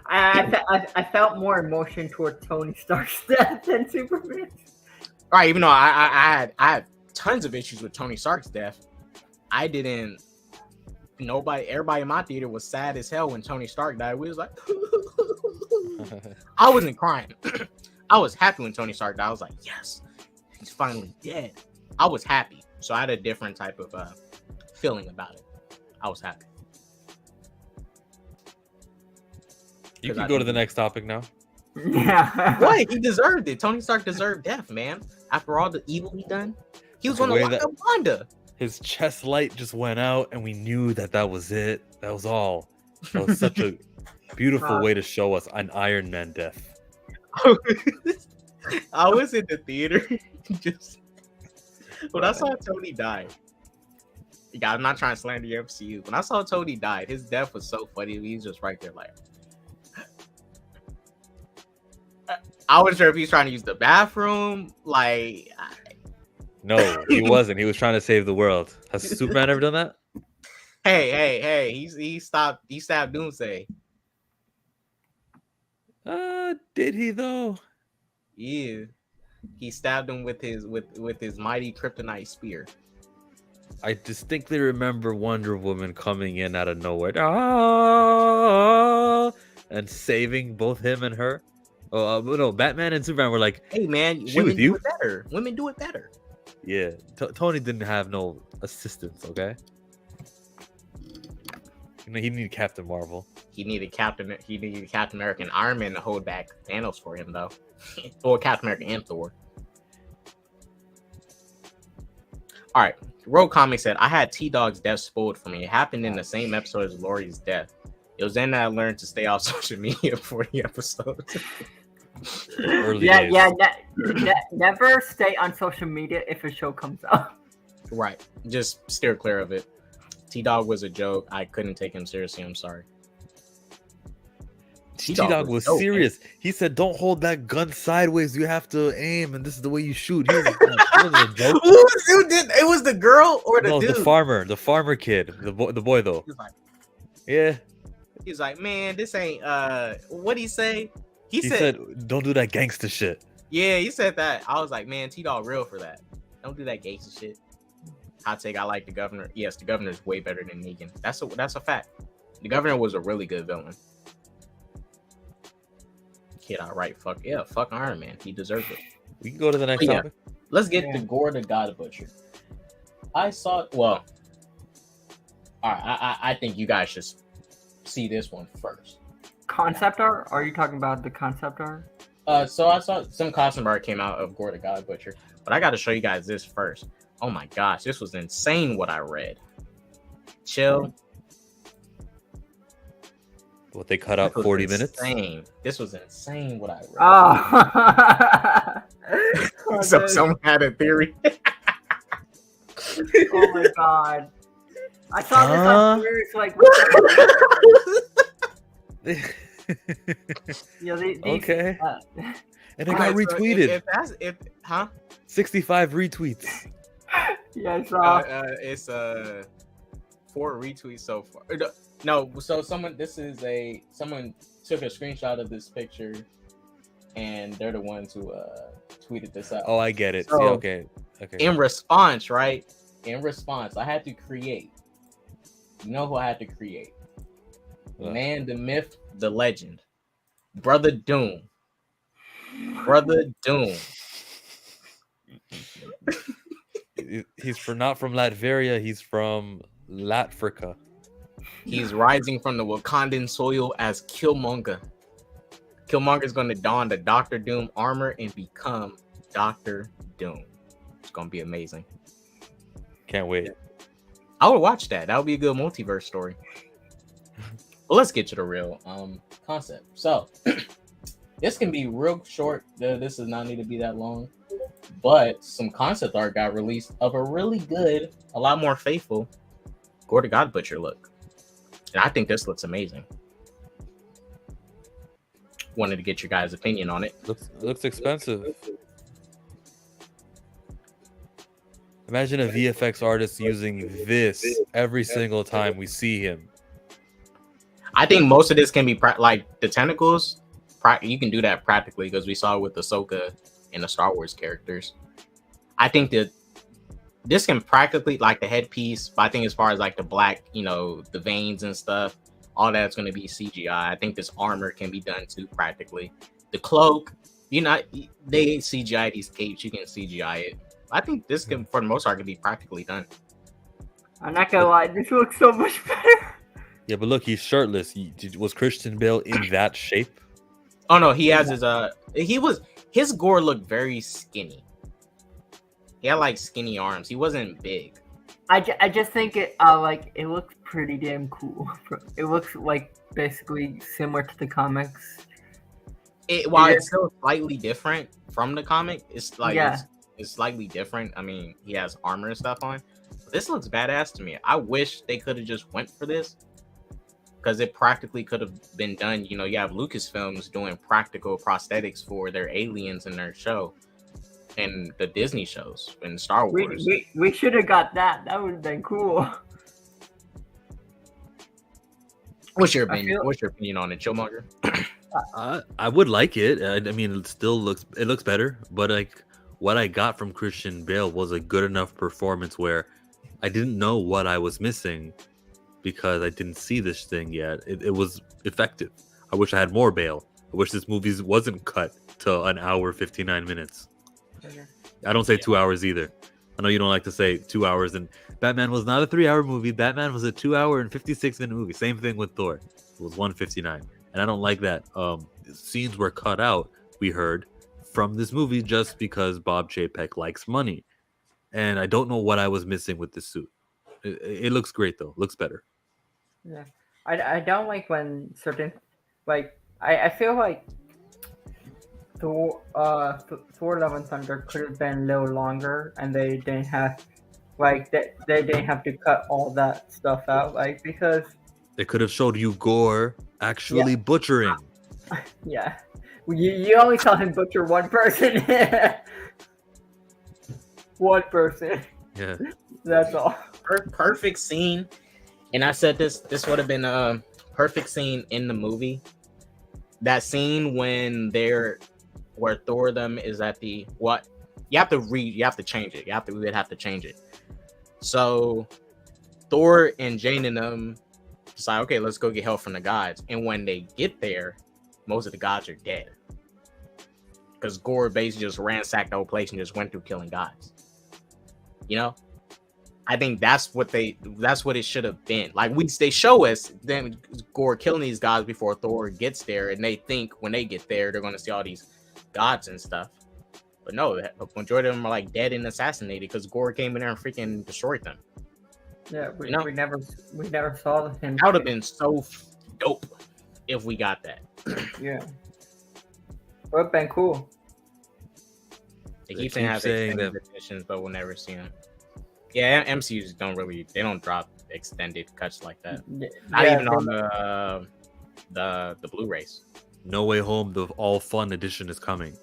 I felt more emotion toward Tony Stark's death than Superman. All right, even though I had tons of issues with Tony Stark's death, I didn't. Everybody in my theater was sad as hell when Tony Stark died. We was like, I wasn't crying. I was happy when Tony Stark died. I was like, yes, he's finally dead. I was happy. So I had a different type of feeling about it. I was happy. You can go to the next topic now. Yeah. What? He deserved it. Tony Stark deserved death, man. After all the evil he done, he was going to lock up Wanda. His chest light just went out, and we knew that was it. That was all. That was such a beautiful way to show us an Iron Man death. I was in the theater just when I saw Tony die. Yeah, I'm not trying to slander the MCU. When I saw Tony die, his death was so funny. He was just right there, like. I wasn't sure if he was trying to use the bathroom, like. No, he wasn't. He was trying to save the world. Has Superman ever done that? Hey! He stabbed Doomsday. Did he though? Yeah, he stabbed him with his mighty kryptonite spear. I distinctly remember Wonder Woman coming in out of nowhere, and saving both him and her. Oh no, Batman and Superman were like, "Hey man, women do it better. Women do it better." Yeah, Tony didn't have no assistance. Okay, he needed Captain Marvel. He needed Captain America and Iron Man to hold back Thanos for him, though. Or Captain America and Thor. All right. Rogue Comic said, I had T-Dog's death spoiled for me. It happened in the same episode as Lori's death. It was then that I learned to stay off social media for the episodes. Early days. Never stay on social media if a show comes out. Right. Just steer clear of it. T-Dog was a joke. I couldn't take him seriously. I'm sorry. T-Dog was serious. He said, "Don't hold that gun sideways. You have to aim, and this is the way you shoot." He was like, Who did? It was the girl or the dude? the farmer kid, the boy though. He was like, yeah. He's like, man, this ain't. What'd he say? He said, "Don't do that gangster shit." Yeah, he said that. I was like, man, T-Dog real for that. Don't do that gangster shit. Hot take. I like the governor. Yes, the governor's way better than Negan. That's a fact. The governor was a really good villain. Kid, outright, fuck Iron Man. He deserved it. We can go to the next topic. Let's get to Gorr the God Butcher. I saw. Well, all right. I think you guys should see this one first. Concept art? Are you talking about the concept art? So I saw some costume art came out of Gorr the God Butcher, but I got to show you guys this first. Oh my gosh, this was insane what I read. Chill. What, they cut out 40 minutes? This was insane what I read. Oh. So someone had a theory. Oh my god. I saw this on Twitter. It's like, what the okay. And it got retweeted. Huh? 65 retweets. Yeah, I saw. It's 4 retweets so far. No, so someone took a screenshot of this picture, and they're the ones who tweeted this out. Oh, I get it. So, yeah, okay. In response, I had to create. You know who I had to create? What? Man, the myth, the legend, Brother Doom. He's not from Latveria. He's from Latfrica. He's rising from the Wakandan soil as Killmonger. Killmonger's going to don the Doctor Doom armor and become Doctor Doom. It's going to be amazing. Can't wait. I would watch that. That would be a good multiverse story. Well, let's get to the real concept. So, this can be real short. This does not need to be that long. But some concept art got released of a really good, a lot more faithful Gorr the God Butcher look. And I think this looks amazing. Wanted to get your guys' opinion on it. Looks expensive. Imagine a VFX artist using this every single time we see him. I think most of this can be like the tentacles. You can do that practically because we saw it with Ahsoka and the Star Wars characters. I think that this can practically, like the headpiece, but I think as far as like the black, the veins and stuff, all that's going to be CGI. I think this armor can be done too practically. The cloak, they CGI these capes, you can CGI it. I think this can, for the most part, can be practically done. I'm not gonna lie, this looks so much better. Yeah, but look, he's shirtless. Was Christian Bale in that shape? Oh no, he has his Gorr looked very skinny. He had like skinny arms. He wasn't big. I just think it looks pretty damn cool. It looks like basically similar to the comics. While it's still slightly different from the comic, it's like it's slightly different. I mean, he has armor and stuff on. This looks badass to me. I wish they could have just went for this because it practically could have been done. You have Lucasfilms doing practical prosthetics for their aliens in their show. And the Disney shows and Star Wars. We should have got that. That would have been cool. What's your opinion? What's your opinion on it, Killmonger? I would like it. I mean, it looks better. But like what I got from Christian Bale was a good enough performance where I didn't know what I was missing because I didn't see this thing yet. It was effective. I wish I had more Bale. I wish this movie wasn't cut to an hour 59 minutes. I don't say 2 hours either. I know you don't like to say 2 hours, and Batman was not a 3-hour movie. Batman was a 2 hour and 56-minute movie. Same thing with Thor. It was 1:59, and I don't like that. Scenes were cut out, we heard, from this movie just because Bob Chapek likes money. and I don't know what I was missing with this suit. It looks great though. Looks better. Yeah, I don't like when certain like I feel like Thor Love and Thunder could have been a little longer, and they didn't have they didn't have to cut all that stuff out, like, because They could have showed you Gorr actually butchering. yeah, you only saw him butcher one person. One person. Yeah. That's all. Perfect scene, and I said this would have been a perfect scene in the movie. That scene when where Thor them is at the what? You have to change it. We would have to change it. So Thor and Jane and them decide, okay, let's go get help from the gods. And when they get there, most of the gods are dead. Because Gorr basically just ransacked the whole place and just went through killing gods. You know? I think that's what it should have been. Like they show us them Gorr killing these gods before Thor gets there, and they think when they get there they're gonna see all these gods and stuff. But no, the majority of them are like dead and assassinated because Gorr came in there and freaking destroyed them. Yeah, we never saw him. That would have been so dope if we got that. Yeah, would have been cool. They keep saying extended editions, but we'll never see them. Yeah, MCUs they don't drop extended cuts like that. Not even on the Blu-rays. No Way Home, the all fun edition is coming.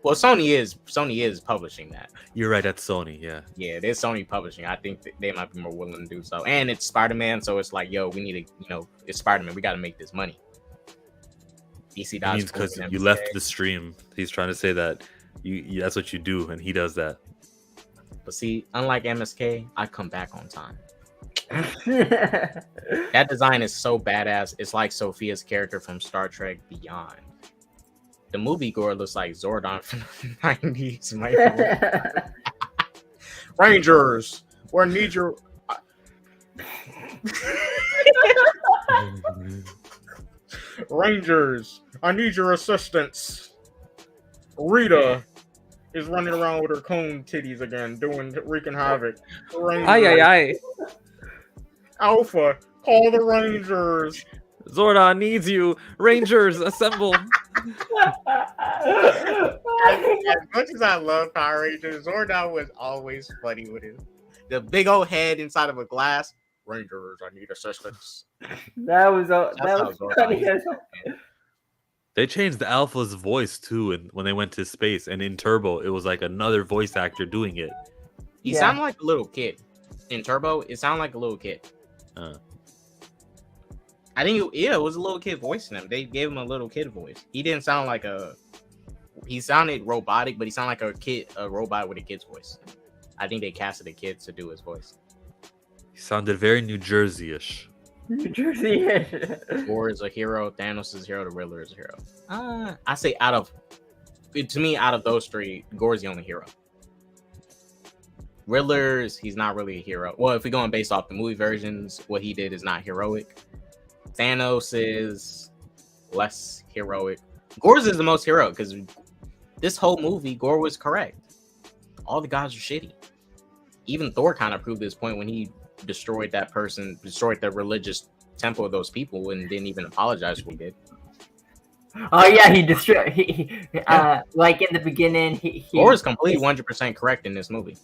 Well, Sony is publishing that. You're right, that's Sony, yeah. Yeah, it is Sony publishing. I think they might be more willing to do so. And it's Spider-Man, so it's like, yo, we need to, it's Spider-Man. We got to make this money. DC does because you left the stream. He's trying to say that that's what you do, and he does that. But see, unlike MSK, I come back on time. That design is so badass. It's like Sophia's character from Star Trek Beyond. The movie Gorr looks like Zordon from the 90s. Rangers, we need your... Rangers, I need your assistance. Rita is running around with her cone titties again, wreaking havoc. Rangers. Aye. Alpha, call the Rangers. Zordon needs you. Rangers, assemble. As much as I love Power Rangers, Zordon was always funny with him. The big old head inside of a glass. Rangers, I need assistance. That was funny. They changed the Alpha's voice too, and when they went to space, and in Turbo, it was like another voice actor doing it. He sounded like a little kid. In Turbo, it sounded like a little kid. I think it was a little kid voicing him. They gave him a little kid voice. He didn't sound like he sounded robotic, but he sounded like a robot with a kid's voice. I think they casted a kid to do his voice. He sounded very New Jersey-ish. New Jersey-ish. Gorr is a hero. Thanos is a hero. The Riddler is a hero. I say out of those three, Gorr's the only hero. Riddler's, he's not really a hero. Well, if we're going based off the movie versions, what he did is not heroic. Thanos is less heroic. Gorr's is the most heroic because this whole movie, Gorr was correct. All the gods are shitty. Even Thor kind of proved this point when he destroyed the religious temple of those people and didn't even apologize for what he did. Oh yeah, he destroyed. Like in the beginning, Gorr is completely 100% correct in this movie.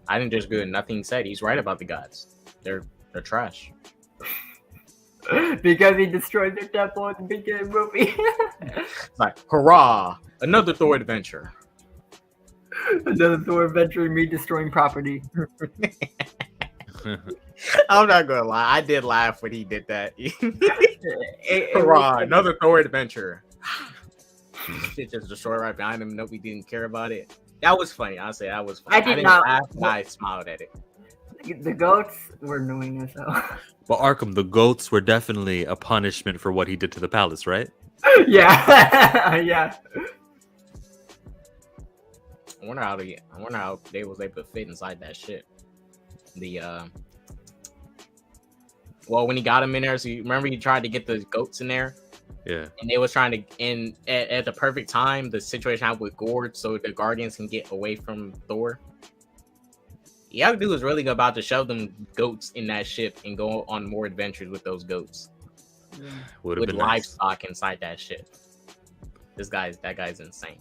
I think there's good nothing said. He's right about the gods. They're trash. Because he destroyed their temple at the beginning of the movie. Like, hurrah! Another Thor adventure. Another Thor adventure, me destroying property. I'm not gonna lie. I did laugh when he did that. Hurrah! Another Thor adventure. Shit just destroyed right behind him. Nobody didn't care about it. That was funny. I'll say that was funny. I didn't not laugh. I smiled at it. The goats were annoying as hell. But Arkham, the goats were definitely a punishment for what he did to the palace, right? Yeah. Yeah. I wonder how they was able to fit inside that shit. Well, when he got him in there, so you remember he tried to get the goats in there? Yeah. And they was trying to, and at the perfect time, the situation happened with Gorr, so the Guardians can get away from Thor. Yakudu was really about to shove them goats in that ship and go on more adventures with those goats. Would have With been nice. livestock inside that ship. That guy's insane.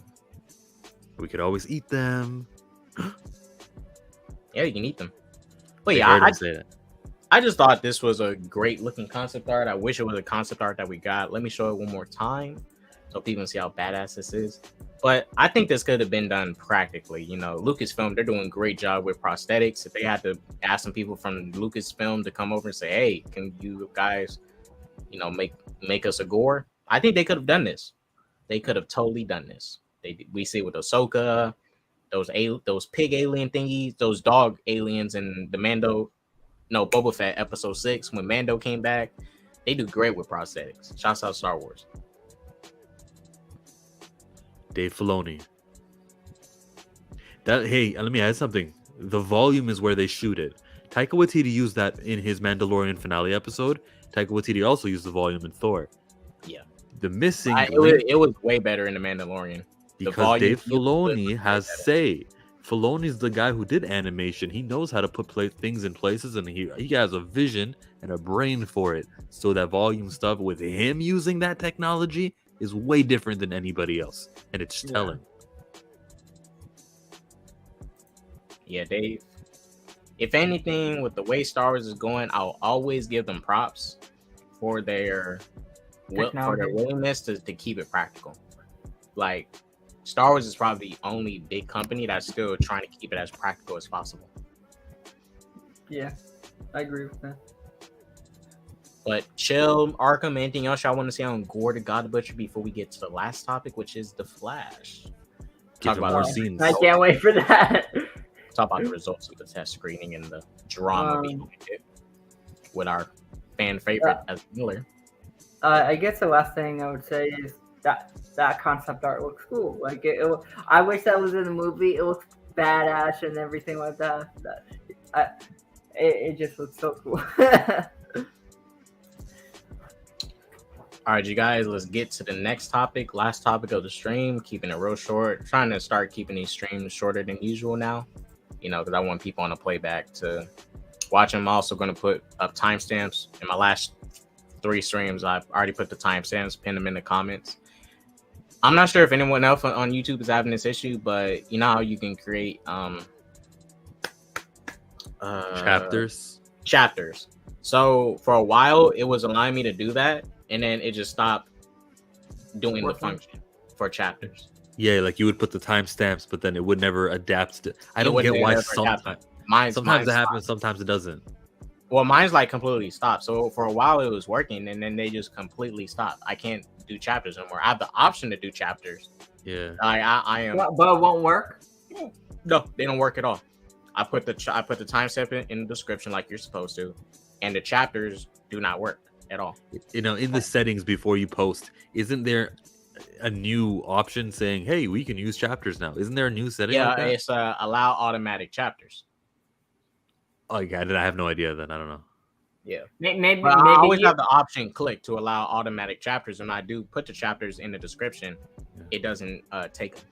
We could always eat them. Yeah, you can eat them. But I yeah, heard him say that. I just thought this was a great looking concept art. I wish it was a concept art that we got. Let me show it one more time so people can see how badass this is. But I think this could have been done practically. You know, Lucasfilm, they're doing a great job with prosthetics. If they had to ask some people from Lucasfilm to come over and say, hey, can you guys, you know, make us a Gorr? I think they could have done this. They could have totally done this. We see it with Ahsoka, those pig alien thingies, those dog aliens in the Boba Fett episode 6 when Mando came back. They do great with prosthetics. Shouts out Star Wars. Dave Filoni. Hey, let me add something. The volume is where they shoot it. Taika Waititi used that in his Mandalorian finale episode. Taika Waititi also used the volume in Thor. Yeah. The missing it was way better in the Mandalorian. Because Dave Filoni has say. Filoni's the guy who did animation. He knows how to put things in places, and he has a vision and a brain for it. So that volume stuff with him using that technology is way different than anybody else, and it's telling. Yeah, Dave. If anything, with the way Star Wars is going, I'll always give them props for their willingness to keep it practical. Like, Star Wars is probably the only big company that's still trying to keep it as practical as possible. Yeah, I agree with that. But chill, Arkham, anything else y'all want to say on Gorr the God Butcher before we get to the last topic, which is the Flash? Talk about more scenes. I can't wait for that. Talk about the results of the test screening and the drama behind it with our fan favorite as Miller. I guess the last thing I would say is that concept art looks cool. Like I wish that was in the movie. It looks badass and everything like that. It just looks so cool. All right, you guys, let's get to the next topic. Last topic of the stream, keeping it real short. Trying to start keeping these streams shorter than usual now, you know, because I want people on the playback to watch them. I'm also going to put up timestamps. In my last 3 streams, I've already put the timestamps, pin them in the comments. I'm not sure if anyone else on YouTube is having this issue, but you know how you can create chapters. So for a while, it was allowing me to do that, and then it just stopped doing the function for chapters. Yeah, like you would put the timestamps, but then it would never adapt to. I don't get why sometimes it happens, sometimes it doesn't. Well, mine's like completely stopped. So for a while it was working, and then they just completely stopped. I can't do chapters anymore. I have the option to do chapters. Yeah. I am. But it won't work. No, they don't work at all. I put the timestamp in the description like you're supposed to, and the chapters do not work at all. You know, in the settings before you post, isn't there a new option saying, "Hey, we can use chapters now"? Isn't there a new setting? Yeah, like that? It's allow automatic chapters. Oh, yeah, I have no idea. Then I don't know. Yeah, maybe I always have the option click to allow automatic chapters, and I do put the chapters in the description. Yeah. It doesn't take them.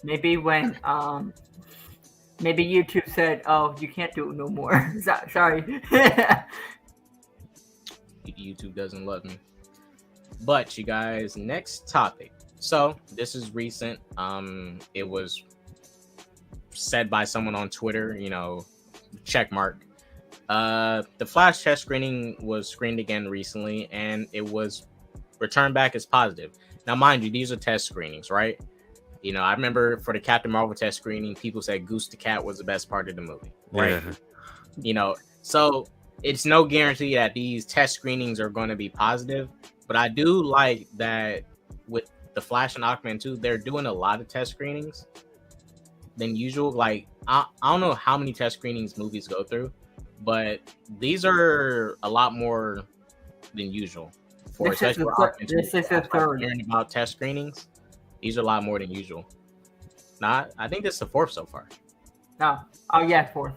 Maybe when maybe YouTube said, "Oh, you can't do it no more." Sorry. YouTube doesn't love me. But you guys, next topic. So this is recent. It was said by someone on Twitter. You know, check mark. The Flash test screening was screened again recently, and it was returned back as positive. Now, mind you, these are test screenings, right? You know, I remember for the Captain Marvel test screening, people said Goose the Cat was the best part of the movie, right? Yeah. You know, so it's no guarantee that these test screenings are going to be positive, but I do like that with the Flash and Aquaman 2, they're doing a lot of test screenings than usual. Like, I don't know how many test screenings movies go through, but these are a lot more than usual. This is the third. Hearing about test screenings, these are a lot more than usual. I think this is the 4th so far. No. Oh, yeah, 4th.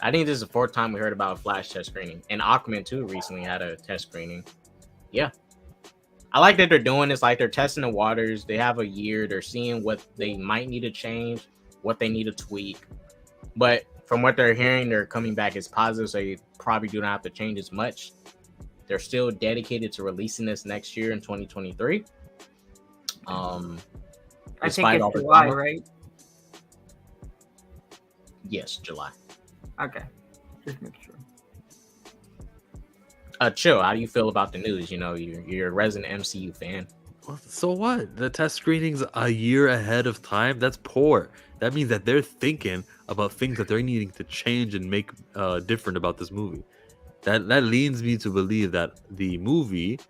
I think this is the 4th time we heard about a Flash test screening. And Aquaman 2 recently had a test screening. Yeah. I like that they're doing this. Like, they're testing the waters. They have a year. They're seeing what they might need to change, what they need to tweak. But from what they're hearing, they're coming back as positive, so you probably do not have to change as much. They're still dedicated to releasing this next year in 2023. I think Despite all it's the July, drama. right? Yes, July. Okay, just make sure. Chill. How do you feel about the news? You know, you're a resident MCU fan. Well, so what? The test screening's a year ahead of time. That's poor. That means that they're thinking about things that they're needing to change and make different about this movie. That leads me to believe that the movie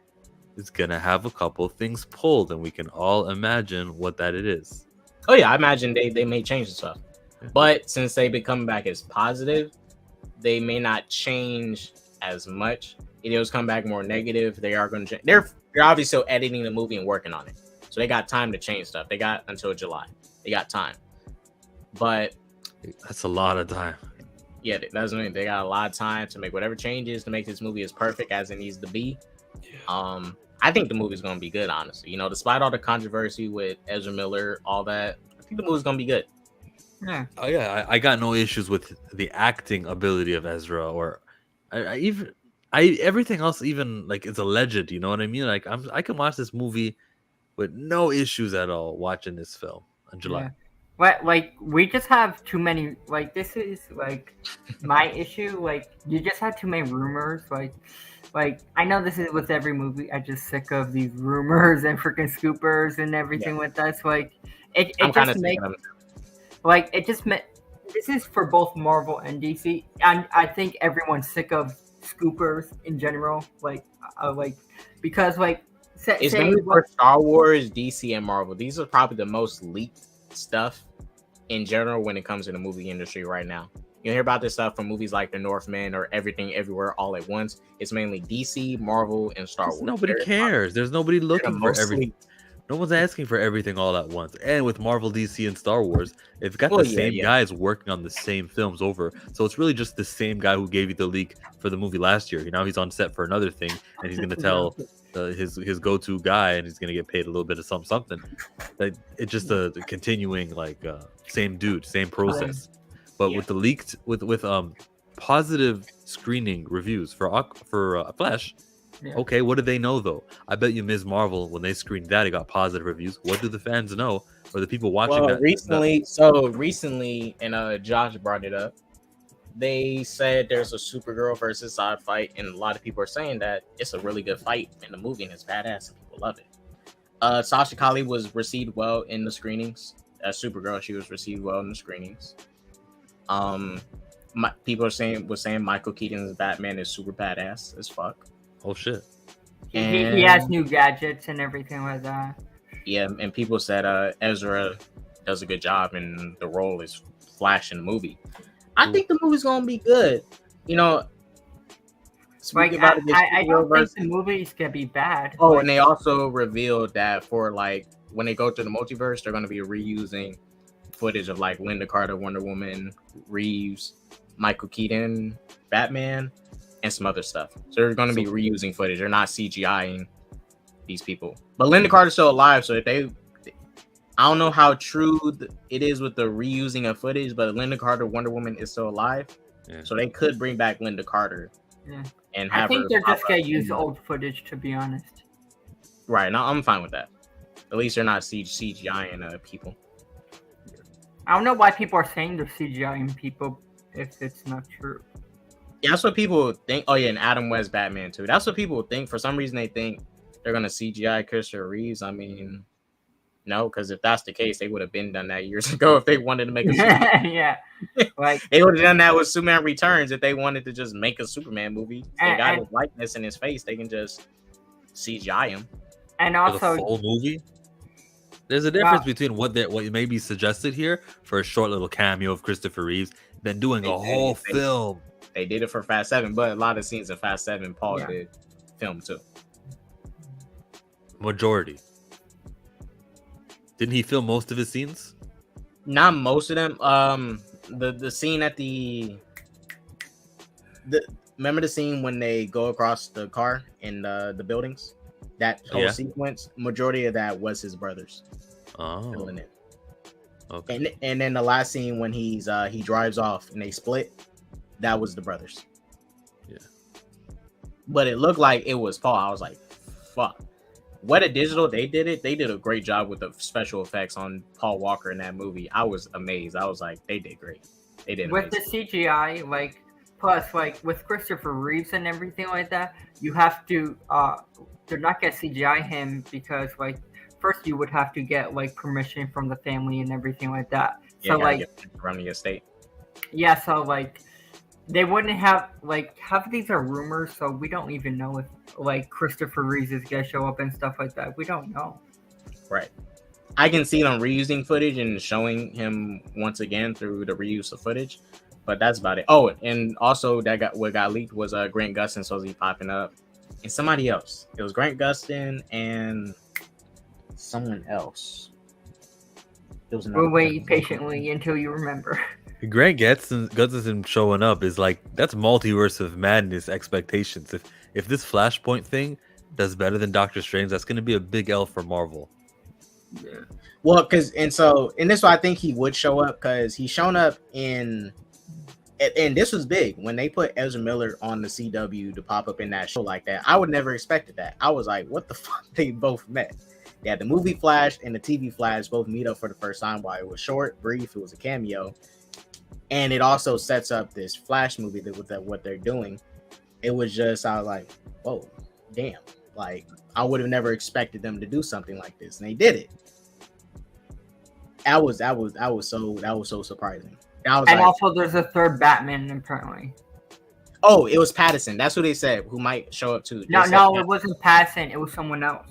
is gonna have a couple things pulled, and we can all imagine what that it is. Oh yeah, I imagine they may change the stuff. But since they've been coming back as positive, they may not change as much. It was come back more negative. They are going to change. They're obviously still editing the movie and working on it, so they got time to change stuff. They got until July. They got time. But That's a lot of time. yeah, that doesn't mean they got a lot of time to make whatever changes to make this movie as perfect as it needs to be. I think the movie's going to be good, honestly. You know, despite all the controversy with Ezra Miller, all that, I think the movie's going to be good. Yeah. Oh yeah, I got no issues with the acting ability of Ezra, or everything else. Even like it's alleged, you know what I mean? Like I can watch this movie with no issues at all watching this film in July. Yeah. But like we just have too many. Like this is like my issue. Like you just have too many rumors. Like I know this is with every movie. I'm just sick of these rumors and freaking scoopers and everything with that. So like it I'm kind of just sick makes of them. like it just meant this is for both Marvel and DC. And I think everyone's sick of scoopers in general. Like because like It's say mainly for Star Wars, DC, and Marvel. These are probably the most leaked stuff in general when it comes to the movie industry right now. You hear about this stuff from movies like The Northman or Everything Everywhere All at Once. It's mainly DC, Marvel, and Star Wars. Nobody cares. There's nobody looking for everything. leaked. No one's asking for everything all at once. And with Marvel, DC, and Star Wars, they've got Well, the yeah, same yeah. guys working on the same films over. So it's really just the same guy who gave you the leak for the movie last year. Now he's on set for another thing, and he's going to tell his go-to guy, and he's going to get paid a little bit of something. That it's just a continuing like same dude, same process. But with the leaked with positive screening reviews for Flash. Yeah. Okay, what do they know though? I bet you Ms. Marvel, when they screened that, it got positive reviews. What do the fans know, or the people watching that? Recently, and Josh brought it up. They said there's a Supergirl versus Zod fight, and a lot of people are saying that it's a really good fight in the movie and it's badass and people love it. Sasha Kali was received well in the screenings. As Supergirl, she was received well in the screenings. People are saying Michael Keaton's Batman is super badass as fuck. Oh shit! He has new gadgets and everything like that. Yeah, and people said Ezra does a good job, and the role is Flash in the movie. I think the movie's gonna be good. You know, Like I don't think the movie's gonna be bad. Oh, Like, and they also revealed that for like when they go through the multiverse, they're gonna be reusing footage of like Linda Carter, Wonder Woman, Reeves, Michael Keaton, Batman, and some other stuff. So they're going to be reusing footage. They're not CGIing these people. But Linda Carter's still alive, so if they, I don't know how true it is with the reusing of footage, but Linda Carter, Wonder Woman is still alive, so they could bring back Linda Carter. Yeah. And have I think her they're just pop gonna up. use old footage, to be honest. Right. No, I'm fine with that. At least they're not CGIing people. I don't know why people are saying they're CGIing people if it's not true. Yeah, that's what people think. Oh yeah, and Adam West Batman too. That's what people think. For some reason, they think they're gonna CGI Christopher Reeves. I mean, no, because if that's the case, they would have been done that years ago if they wanted to make a Superman. Yeah, like they would have done that with Superman Returns if they wanted to just make a Superman movie. They got and- his likeness in his face. They can just CGI him. and For also the full movie. There's a difference between what may be suggested here for a short little cameo of Christopher Reeves than doing a whole film. They did it for Fast 7, but a lot of scenes in Fast 7, Paul did film too. Majority. Didn't he film most of his scenes? Not most of them. The scene at the remember the scene when they go across the car in the buildings? That whole sequence, majority of that was his brothers. Oh. Filming it. Okay. And then the last scene when he drives off and they split, that was the brothers. Yeah. But it looked like it was Paul. I was like, fuck. What a digital, they did it. They did a great job with the special effects on Paul Walker in that movie. I was amazed. I was like, they did great. They did with amazing. the CGI, like plus like with Christopher Reeves and everything like that, you have to not get CGI him because like first you would have to get like permission from the family and everything like that. Yeah, So like from the estate. yeah, so like they wouldn't have like half of these are rumors, so we don't even know if like Christopher Reeves is gonna show up and stuff like that. We don't know. Right. I can see them reusing footage and showing him once again through the reuse of footage, but that's about it. Oh, and also what got leaked was Grant Gustin supposed to be popping up, and somebody else. It was Grant Gustin and someone else. It was We'll wait patiently until you remember. Grant Gustin showing up is like that's multiverse of madness expectations. If this Flashpoint thing does better than Doctor Strange, that's going to be a big L for Marvel. Yeah. Well, this is why I think he would show up because he's shown up in, and this was big when they put Ezra Miller on the CW to pop up in that show like that. I would never expected that. I was like, what the fuck? They both met. They had the movie Flash and the TV Flash both meet up for the first time. While it was short, brief, it was a cameo. And it also sets up this Flash movie with what they're doing. It was just, I was like, whoa, damn. Like, I would have never expected them to do something like this. And they did it. That was so surprising. And also there's a third Batman apparently. Oh, it was Pattinson. That's who they said who might show up too. No, it wasn't Pattinson. It was someone else.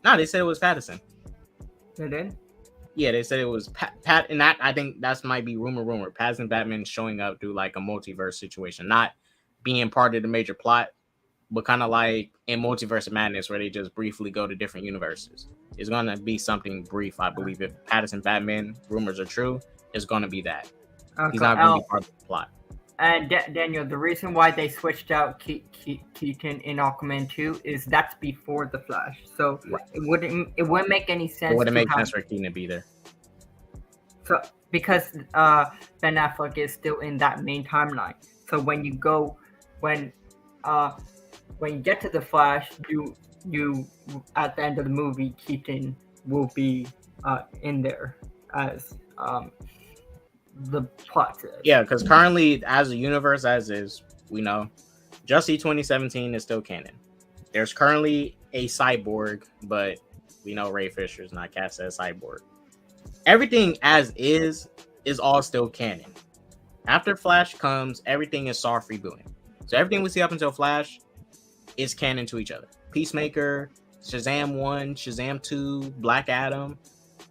No, they said it was Pattinson. They did? Yeah, they said it was Pat, and that I think that might be rumor. Pattinson Batman showing up through like a multiverse situation, not being part of the major plot, but kind of like in Multiverse of Madness where they just briefly go to different universes. It's gonna be something brief, I believe. If Pattinson Batman rumors are true, it's gonna be that. Okay. He's not gonna be part of the plot. And Daniel, the reason why they switched out Keaton in Aquaman 2 is that's before the Flash, so right. it wouldn't make any sense. It wouldn't make sense for Keaton to be there. So because Ben Affleck is still in that main timeline, so when you get to the Flash, you at the end of the movie, Keaton will be in there as the plot says. Yeah, because currently, as a universe as is, we know Justice 2017 is still canon. There's currently a cyborg, but we know Ray Fisher is not cast as cyborg. Everything as is all still canon. After Flash comes, everything is soft rebooting. So everything we see up until Flash is canon to each other. Peacemaker, Shazam 1, Shazam 2, Black Adam,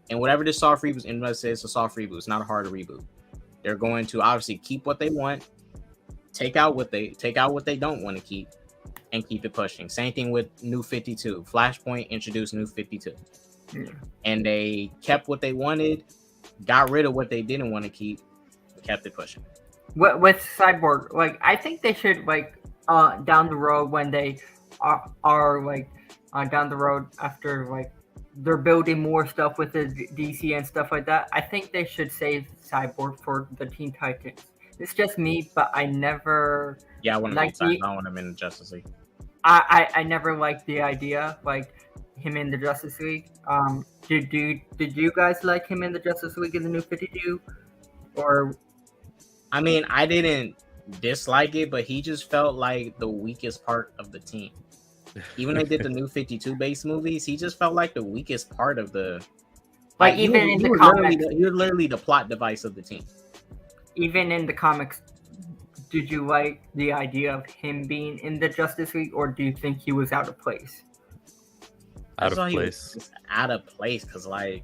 and whatever this soft reboot, and let's say it's a soft reboot, it's not a hard reboot. They're going to obviously keep what they want, take out what they don't want to keep, and keep it pushing. Same thing with New 52. Flashpoint introduced New 52. Yeah. And they kept what they wanted, got rid of what they didn't want to keep, and kept it pushing. With Cyborg, like I think they should down the road when they are down the road after like they're building more stuff with the DC and stuff like that. I think they should save Cyborg for the Teen Titans. It's just me, but I never. Yeah, I want him in Justice League. I never liked the idea like him in the Justice League. Did you guys like him in the Justice League in the New 52? Or I mean, I didn't dislike it, but he just felt like the weakest part of the team. Even when they did the New 52 base movies, he just felt like the weakest part of the. Like even in the comics, you're literally the plot device of the team. Even in the comics, did you like the idea of him being in the Justice League, or do you think he was out of place? Out of place. Out of place, because like,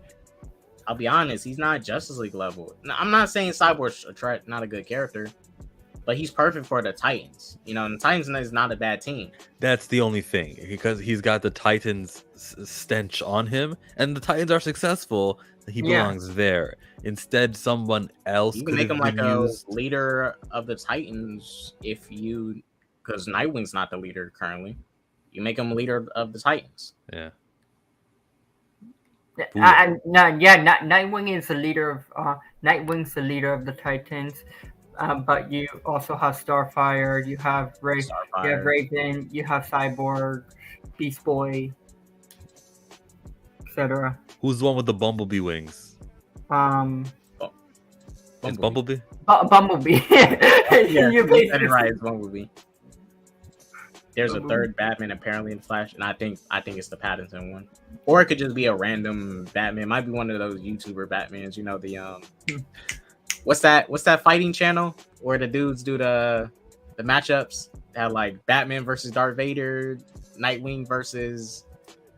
I'll be honest, he's not Justice League level. Now, I'm not saying Cyborg's not a good character, but he's perfect for the Titans. You know, and the Titans is not a bad team. That's the only thing, because he's got the Titans stench on him, and the Titans are successful. He belongs there. Instead, someone else you can make him like a leader of the Titans because Nightwing's not the leader currently. You make him leader of the Titans. Yeah. Booyah. Nightwing is the leader of Nightwing's the leader of the Titans. But you also have Starfire, you have you have Starfire. Raven, you have Cyborg, Beast Boy, etc. Who's the one with the bumblebee wings? It's Bumblebee? Bumblebee. Yeah, You you basically- said it right. It's Bumblebee. There's a Bumblebee. third Batman apparently in Flash, and I think it's the Pattinson one, or it could just be a random Batman. Might be one of those YouTuber Batmans. You know the what's that fighting channel where the dudes do the matchups? They have like Batman versus Darth Vader, Nightwing versus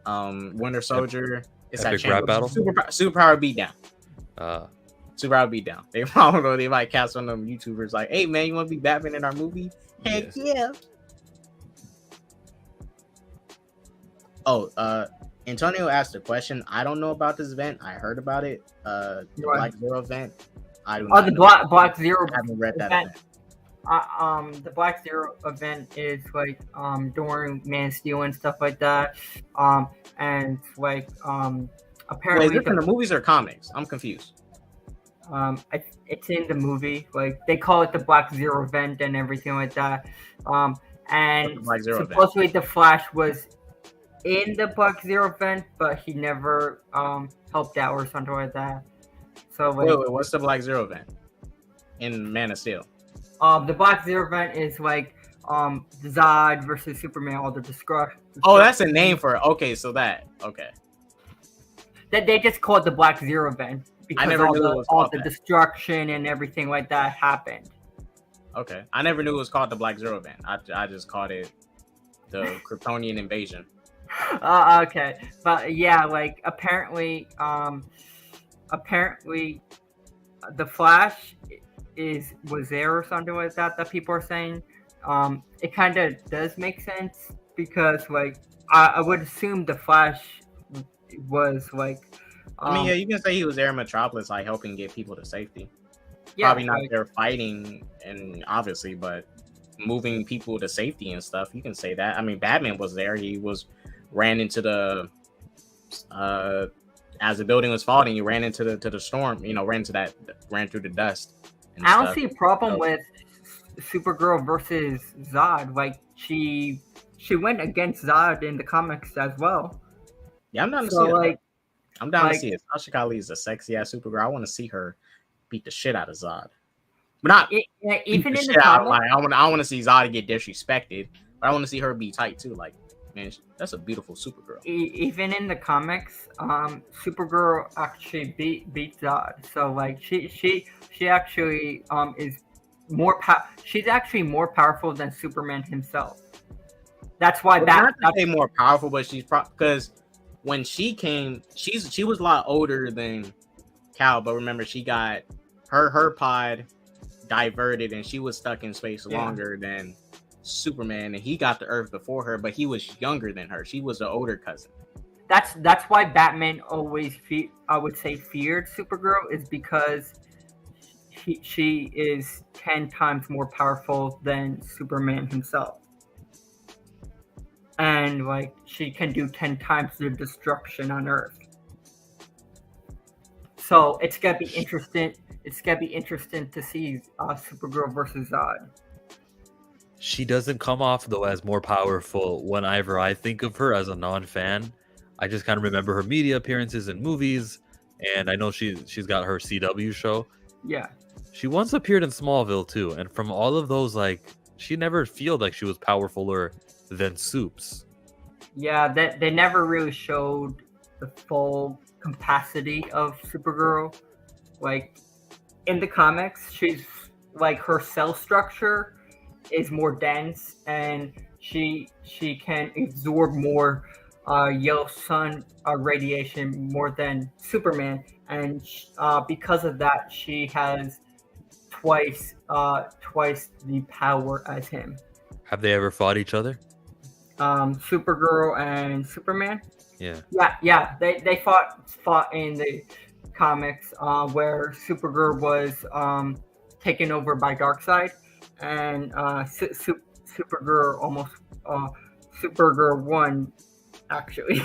Winter Soldier. It's that Epic channel. rap battle? Superpower Beatdown. Uh, Superpower Beatdown. They I don't know. They might cast one of them YouTubers like, "Hey man, you want to be Batman in our movie?" Heck yeah. Oh, Antonio asked a question. I don't know about this event. I heard about it. The What? Black Zero event. I do Oh, not the know. Black Zero I haven't read that event. event. The Black Zero event is like during Man of Steel and stuff like that. And like Wait, apparently is this in the movies or comics? I'm confused. it's in the movie. Like they call it the Black Zero event and everything like that. What's And the Black Zero event? supposedly the Flash was in the Black Zero event, but he never helped out or something like that. So like, Wait, what's the Black Zero event in Man of Steel? the Black Zero event is like Zod versus Superman, all the destruction. Oh, that's a name for it. Okay, so that. Okay. That they just call it the Black Zero event because never knew it was all called the that. destruction and everything like that happened. Okay. I never knew it was called the Black Zero event. I just called it the Kryptonian invasion. Okay, but yeah, like apparently the Flash was there or something like that people are saying. It kind of does make sense because like I would assume the Flash was like I mean, yeah, you can say he was there in Metropolis, like helping get people to safety. yeah, Probably not like, there fighting, and obviously, but moving people to safety and stuff. You can say that. I mean, Batman was there. He ran into the as the building was falling. He ran into the storm. You know, ran through the dust. And I don't stuff. see a problem So- with Supergirl versus Zod. Like she went against Zod in the comics as well. Yeah, I'm down to So see it. like I'm down to like- see it. Sasha Kali is a sexy ass Supergirl. I want to see her beat the shit out of Zod. But not even beat in the the shit out. comics, Like, I want to see Zod get disrespected, but I want to see her be tight too. Like, man, that's a beautiful Supergirl. even in the comics, Supergirl actually beat Zod. So like she actually is she's actually more powerful than Superman himself. That's why Well, not to say more powerful, but she's because when she came, she was a lot older than Cal. But remember, she got her pod diverted, and she was stuck in space longer than Superman, and he got to Earth before her, but he was younger than her. She was the older cousin. that's why Batman always I would say feared Supergirl is because she is 10 times more powerful than Superman himself. And like she can do 10 times the destruction on Earth. So it's gonna be interesting. It's gonna be interesting to see Supergirl versus Zod. She doesn't come off though as more powerful whenever I think of her as a non-fan. I just kind of remember her media appearances in movies, and I know she's got her CW show. Yeah. She once appeared in Smallville too, and from all of those, like she never felt like she was powerfuler than Soups. Yeah, they never really showed the full capacity of Supergirl. Like in the comics, she's like her cell structure is more dense, and she can absorb more yellow sun radiation more than Superman, and because of that, she has twice the power as him. Have they ever fought each other? Supergirl and Superman. Yeah. Yeah. They fought in the comics where Supergirl was taken over by Darkseid, and Supergirl Supergirl won actually.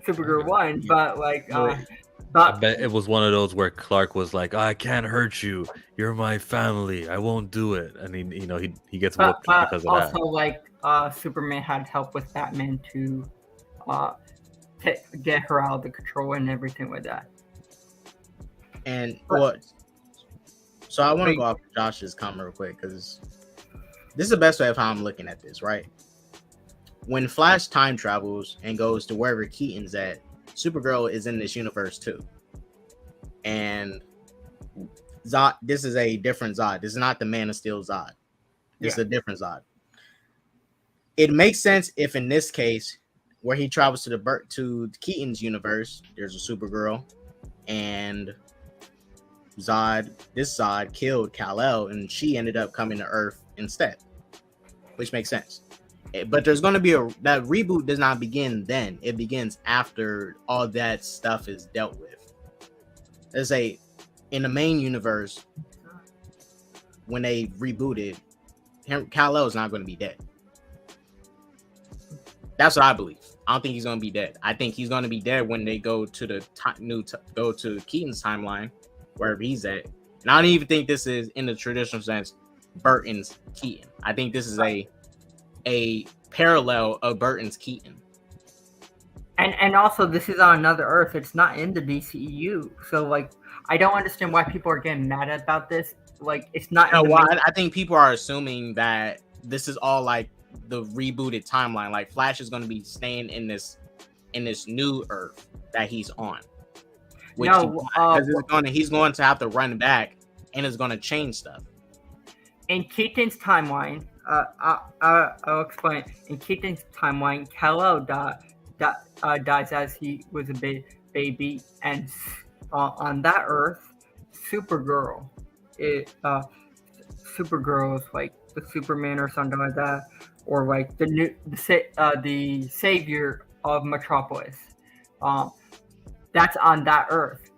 Supergirl won, but like, I but bet it was one of those where Clark was like, "I can't hurt you. You're my family. I won't do it." And he gets whooped just because of also that. like Superman had help with Batman to uh get her out of the control and everything like that. And But- what? So I want to go off Josh's comment real quick because this is the best way of how I'm looking at this, right? When Flash time travels and goes to wherever Keaton's at, Supergirl is in this universe too. And Zod, this is a different Zod. This is not the Man of Steel Zod. This is a different Zod. It makes sense if in this case, where he travels to Keaton's universe, there's a Supergirl, and this Zod killed Kal-El, and she ended up coming to Earth instead, which makes sense. But there's going to be that reboot does not begin then. It begins after all that stuff is dealt with. Let's say in the main universe, when they rebooted, Kal-El is not going to be dead. That's what I believe. I don't think he's going to be dead. I think he's going to be dead when they go to go to Keaton's timeline, wherever he's at. And I don't even think this is in the traditional sense Burton's Keaton. I think this is a parallel of Burton's Keaton. And also this is on another Earth. It's not in the DCEU. So like I don't understand why people are getting mad about this. Like it's not I think people are assuming that this is all like the rebooted timeline. Like Flash is going to be staying in this new Earth that he's on. Which he's going to have to run back and it's going to change stuff. In Keaton's timeline, I'll explain. In Keaton's timeline, Kal-El dies as he was a baby, and on that Earth, Supergirl is like the Superman or something like that, or like the savior of Metropolis. That's on that Earth.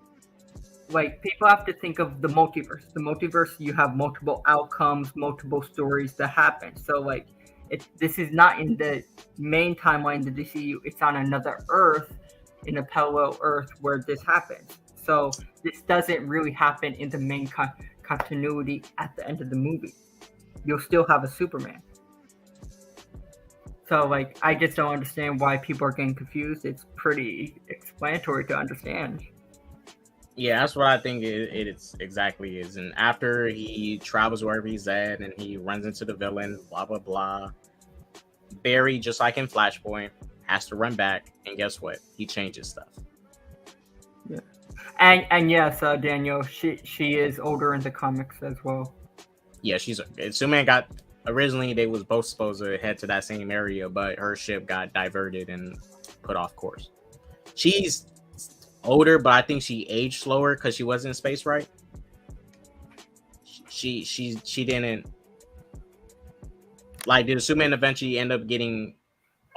Like people have to think of the multiverse. The multiverse, you have multiple outcomes, multiple stories that happen. So like, this is not in the main timeline, the DCU. It's on another Earth, in a parallel Earth where this happens. So this doesn't really happen in the main continuity at the end of the movie. You'll still have a Superman. So like, I just don't understand why people are getting confused. It's pretty explanatory to understand. Yeah, that's what I think it's exactly is. And after he travels wherever he's at and he runs into the villain, blah, blah, blah, Barry, just like in Flashpoint, has to run back. And guess what? He changes stuff. Yeah. And yes, Daniel, she is older in the comics as well. Yeah, Superman got, originally they was both supposed to head to that same area, but her ship got diverted and put off course. She's older, but I think she aged slower because she was in space, right? She didn't like. Did Superman eventually end up getting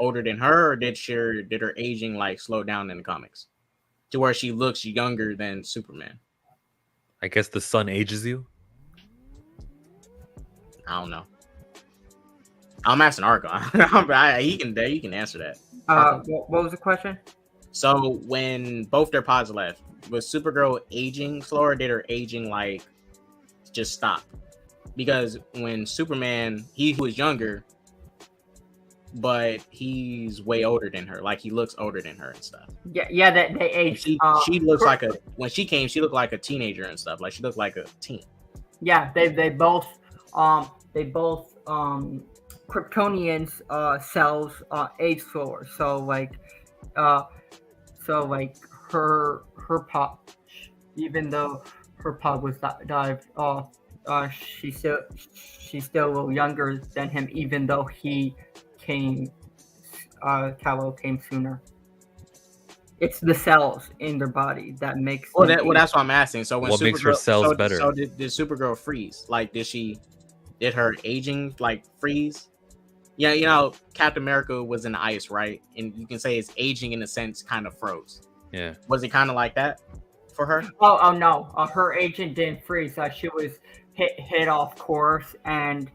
older than her, or did her aging like slow down in the comics to where she looks younger than Superman? I guess the sun ages you. I don't know. I'm asking Argon. He can answer that. What was the question? So when both their pods left, was Supergirl aging slower? Or did her aging like just stop? Because when Superman, he was younger, but he's way older than her. Like he looks older than her and stuff. Yeah, that they aged. She looks like when she came, she looked like a teenager and stuff. Like she looked like a teen. Yeah, they both Kryptonians cells age slower. So like her pop, even though her pop was dived off, she's still a little younger than him, even though Kal-El came sooner. It's the cells in their body that makes. That's what I'm asking. So when what makes her cells better? So did Supergirl freeze? Like did her aging like freeze? Yeah, you know, Captain America was in the ice, right? And you can say his aging in a sense kind of froze. Yeah. Was it kind of like that for her? Oh no, her aging didn't freeze. She was hit off course and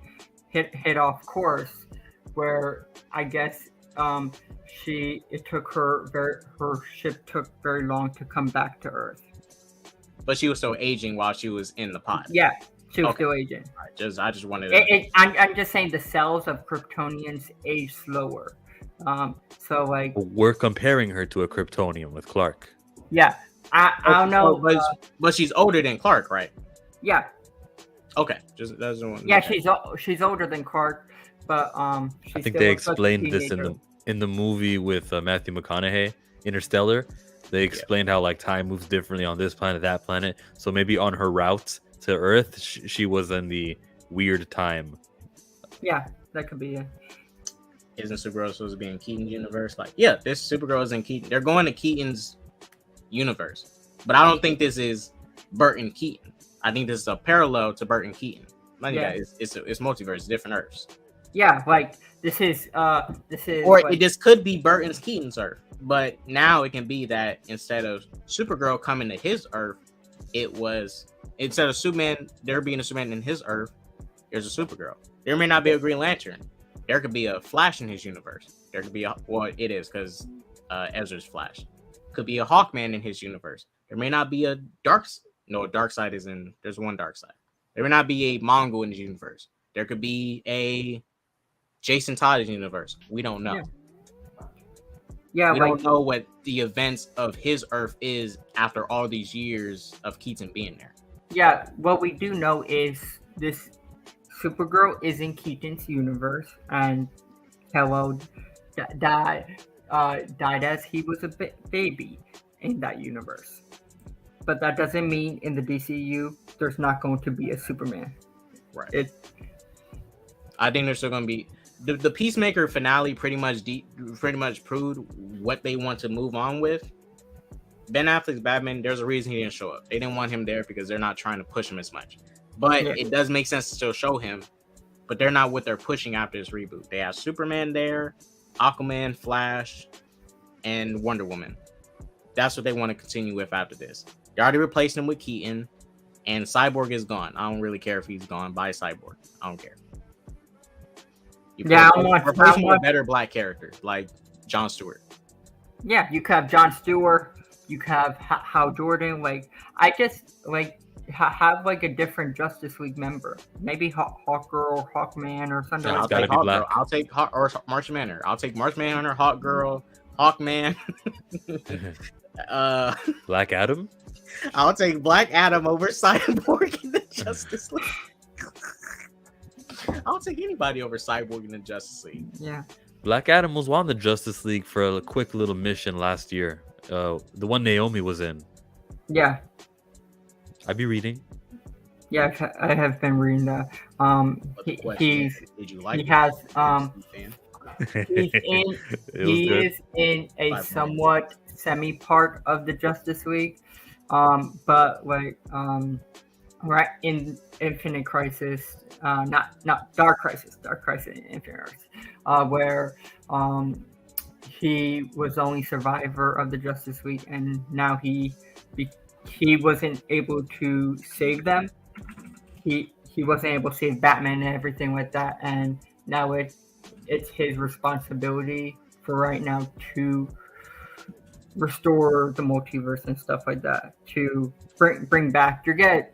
hit off course, where I guess her ship took very long to come back to Earth. But she was still aging while she was in the pod. Yeah, she was Okay. still aging. I just wanted to. I'm just saying the cells of Kryptonians age slower. So like We're comparing her to a Kryptonian with Clark. yeah, I don't know. But she's older than Clark, right? Yeah, Okay, just that's the one. yeah, okay. she's older than Clark, but she's I think still they a such explained this teenager. in the movie with Matthew McConaughey, Interstellar. They explained how like time moves differently on this planet, that planet. So maybe on her route to Earth, she was in the weird time. Yeah, that could be it. Isn't Supergirl supposed to be in Keaton's universe? Like, yeah, this Supergirl is in Keaton. They're going to Keaton's universe, but I don't think this is Burton Keaton. I think this is a parallel to Burton Keaton. Like, Yeah. it's multiverse, different Earths. Yeah, like this is Or like, this could be Burton's Keaton's Earth, but now it can be that instead of Supergirl coming to his Earth, it was instead of Superman there being a Superman in his Earth, there's a Supergirl. There may not be a Green Lantern. There could be a Flash in his universe. There could be it is because Ezra's Flash. Could be a Hawkman in his universe. There may not be a Darkseid is in. There's one Darkseid. There may not be a Mongol in his universe. There could be a Jason Todd in his universe. We don't know. yeah, We like don't know what the events of his Earth is after all these years of Keaton being there. yeah. What we do know is this Supergirl is in Keaton's universe, and Cavill died as he was a baby in that universe. But that doesn't mean in the DCU there's not going to be a Superman. Right. I think there's still going to be the Peacemaker finale. Pretty much proved what they want to move on with. Ben Affleck's Batman. There's a reason he didn't show up. They didn't want him there because they're not trying to push him as much. But it does make sense to still show him. But they're not what they're pushing after this reboot. They have Superman there, Aquaman, Flash, and Wonder Woman. That's what they want to continue with after this. They already replaced him with Keaton, and Cyborg is gone. I don't really care if he's gone by Cyborg. I don't care. Yeah, I replace him with want better black characters like Jon Stewart. Yeah, you could have Jon Stewart. You could have Hal Jordan. Like I just like have like a different Justice League member. Maybe Hawkgirl or Hawkman or something. Yeah, like gotta that. be black. I'll take or Martian Manhunter. I'll take Martian Manhunter, Hawkgirl, Hawkman. Black Adam? I'll take Black Adam over Cyborg in the Justice League. I'll take anybody over Cyborg in the Justice League. Yeah. Black Adam was on the Justice League for a quick little mission last year. The one Naomi was in. Yeah. I'd be reading. Yeah, I have been reading that. But the question is, did you like he it? has Fan? he's in he is in a somewhat semi part of the Justice League. But like right in Infinite Crisis, not Dark Crisis Infinite Earth, where he was the only survivor of the Justice League, and now he wasn't able to save them. He wasn't able to save Batman and everything like that, and now it's his responsibility for right now to restore the multiverse and stuff like that, to bring back. You're gonna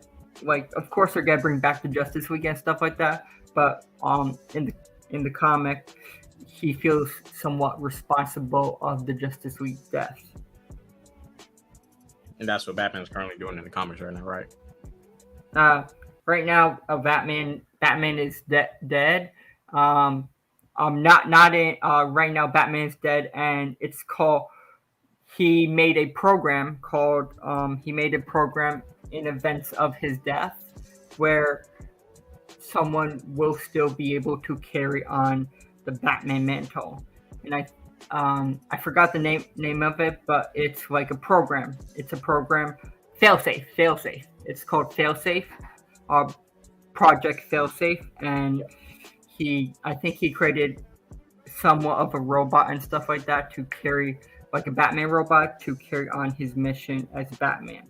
of course they're gonna bring back the Justice League and stuff like that, but in the comic he feels somewhat responsible of the Justice League death. And that's what Batman's currently doing in the comics right now, right? Right now, Batman is dead. Not in. Right now, Batman is dead, and it's called. He made a program called. He made a program in events of his death, where someone will still be able to carry on the Batman mantle, and I forgot the name of it, but it's like a program. It's a program. Failsafe. It's called Failsafe. Project Failsafe, and I think he created somewhat of a robot and stuff like that to carry, like a Batman robot to carry on his mission as Batman.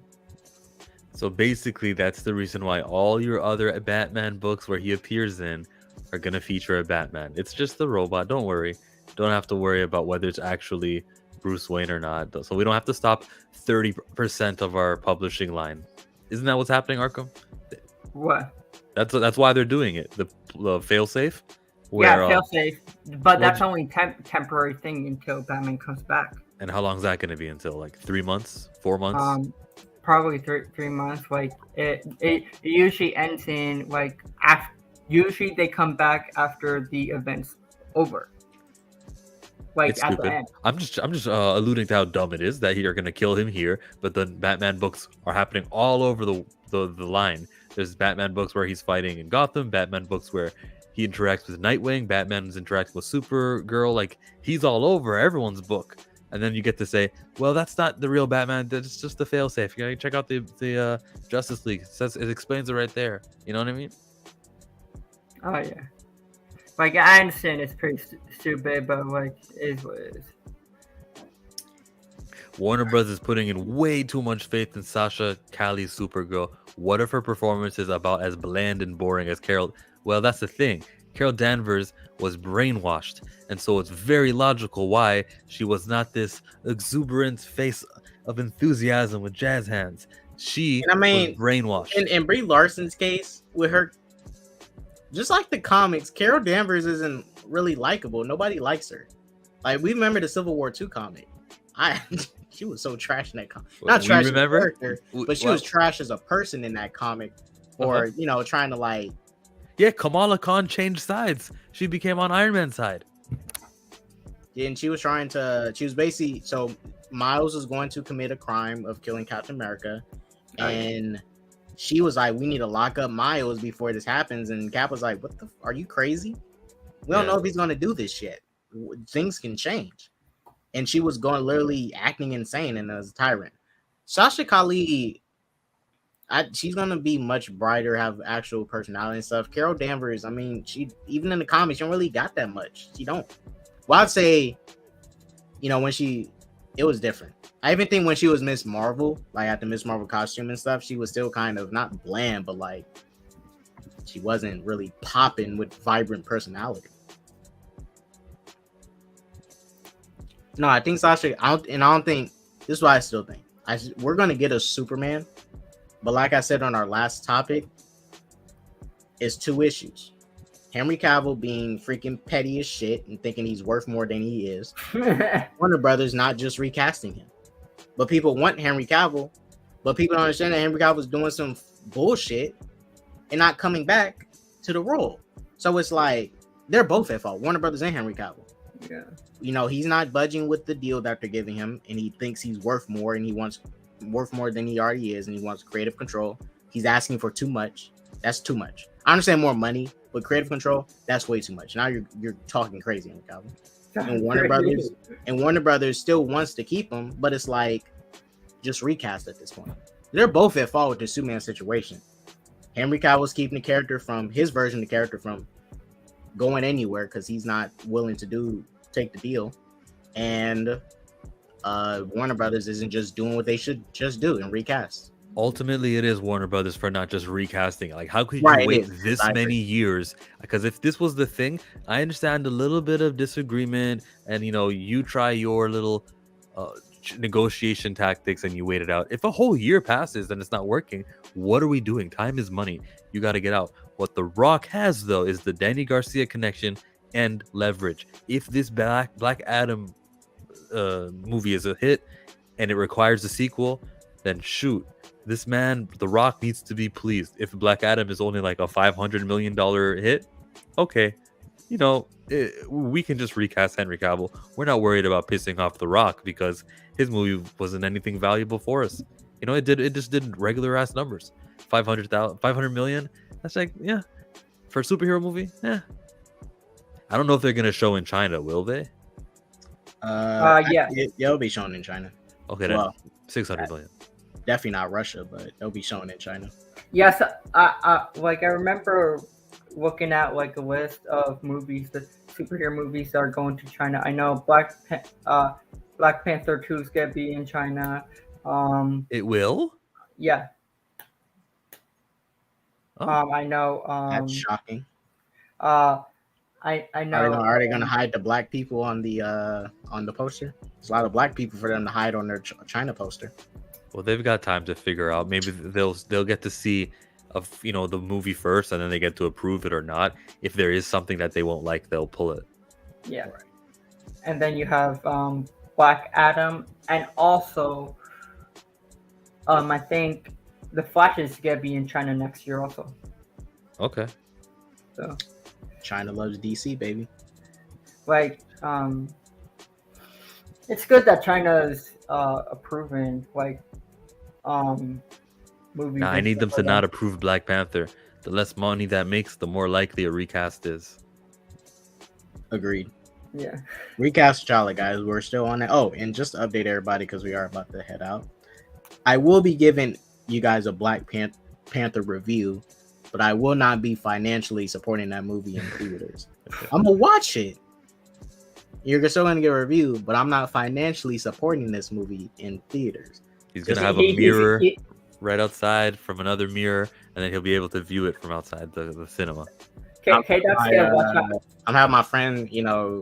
So basically, that's the reason why all your other Batman books where he appears in are gonna feature a Batman. It's just the robot. Don't worry. Don't have to worry about whether it's actually Bruce Wayne or not. So we don't have to stop 30% of our publishing line. Isn't that what's happening, Arkham? What? That's why they're doing it. The failsafe. Where, Yeah, fail safe. But that's what- only temporary thing until Batman comes back. And how long is that going to be until? Like 3 months, 4 months? Probably 3 months. Like it usually ends in like usually they come back after the event's over. Like It's at stupid. the end. I'm just alluding to how dumb it is that you're gonna kill him here, but then Batman books are happening all over the line. There's Batman books where he's fighting in Gotham, Batman books where he interacts with Nightwing, Batman's interacting with Supergirl. Like he's all over everyone's book. And then you get to say, well, that's not the real Batman. That's just the failsafe. You gotta check out the Justice League. It explains it right there. You know what I mean? Oh yeah. Like I understand it's pretty stupid, but like it is what it is. Warner Bros. Is putting in way too much faith in Sasha Calle's Supergirl. What if her performance is about as bland and boring as Carol? Well, that's the thing. Carol Danvers was brainwashed, and so it's very logical why she was not this exuberant face of enthusiasm with jazz hands. She was brainwashed. In Brie Larson's case, with her, just like the comics, Carol Danvers isn't really likable. Nobody likes her. Like we remember the Civil War II comic. She was so trash in that comic. Not trash as a character, but she was trash as a person in that comic. Or trying to like. Yeah, Kamala Khan changed sides. She became on Iron Man's side. And she was basically, so Miles was going to commit a crime of killing Captain America. And she was like, we need to lock up Miles before this happens. And Cap was like, are you crazy? We don't know if he's going to do this shit. Things can change. And she was going literally acting insane and as a tyrant. Sasha Calle, she's gonna be much brighter, have actual personality and stuff. Carol Danvers, I mean, she even in the comics, she don't really got that much. She don't. Well, I'd say, it was different. I even think when she was Miss Marvel, like at the Miss Marvel costume and stuff, she was still kind of not bland, but like she wasn't really popping with vibrant personality. No, I think Sasha. I don't think this is what I still think. We're gonna get a Superman. But like I said on our last topic, it's two issues. Henry Cavill being freaking petty as shit and thinking he's worth more than he is. Warner Brothers not just recasting him. But people want Henry Cavill. But people don't understand that Henry Cavill's doing some bullshit and not coming back to the role. So it's like, they're both at fault. Warner Brothers and Henry Cavill. Yeah. He's not budging with the deal that they're giving him. And he thinks he's worth more and he wants worth more than he already is, and he wants creative control. He's asking for too much. That's too much. I understand more money, but creative control, that's way too much. Now you're talking crazy, Henry Cavill. And Warner Brothers still wants to keep him, but it's like just recast at this point. They're both at fault with the Superman situation. Henry Cavill's keeping the character from his version of the character from going anywhere because he's not willing to take the deal, and Warner Brothers isn't just doing what they should just do and recast. Ultimately, it is Warner Brothers for not just recasting. Like, how could you wait this many years? Because if this was the thing, I understand a little bit of disagreement, and you try your little negotiation tactics and you wait it out. If a whole year passes and it's not working, what are we doing? Time is money. You got to get out. What The Rock has, though, is the Danny Garcia connection and leverage. If this Black Adam movie is a hit and it requires a sequel, then shoot, this man, The Rock, needs to be pleased. If Black Adam is only like a $500 million hit, okay, we can just recast Henry Cavill. We're not worried about pissing off The Rock because his movie wasn't anything valuable for us. It just did regular ass numbers. 500 million. That's like, yeah, for a superhero movie, yeah. I don't know if they're gonna show in China, will they? Yeah. It'll be shown in China. Okay, then 600 million. Definitely not Russia, but it'll be shown in China. Yes, I remember looking at like a list of movies, the superhero movies that are going to China. I know Black Panther 2 is gonna be in China. It will? Yeah. Oh. I know. That's shocking. I know. Are they gonna hide the black people on the poster? There's a lot of black people for them to hide on their China poster. Well, they've got time to figure out. Maybe they'll get to see the movie first, and then they get to approve it or not. If there is something that they won't like, they'll pull it. Yeah. And then you have Black Adam, and also I think the Flash is gonna be in China next year also. Okay. So China loves DC, baby. like it's good that China is approving movies. Nah, I and need them stuff to like not that. approve Black Panther. The less money that makes, the more likely a recast is. Agreed. Yeah. Recast T'Challa, guys. We're still on it. Oh, and just to update everybody because we are about to head out. I will be giving you guys a Black Panther review, but I will not be financially supporting that movie in theaters. I'm gonna watch it. You're still gonna get a review, but I'm not financially supporting this movie in theaters. He's gonna Just- have a mirror right outside from another mirror, and then he'll be able to view it from outside the cinema. K-Dot's gonna watch out. I'm having my friend,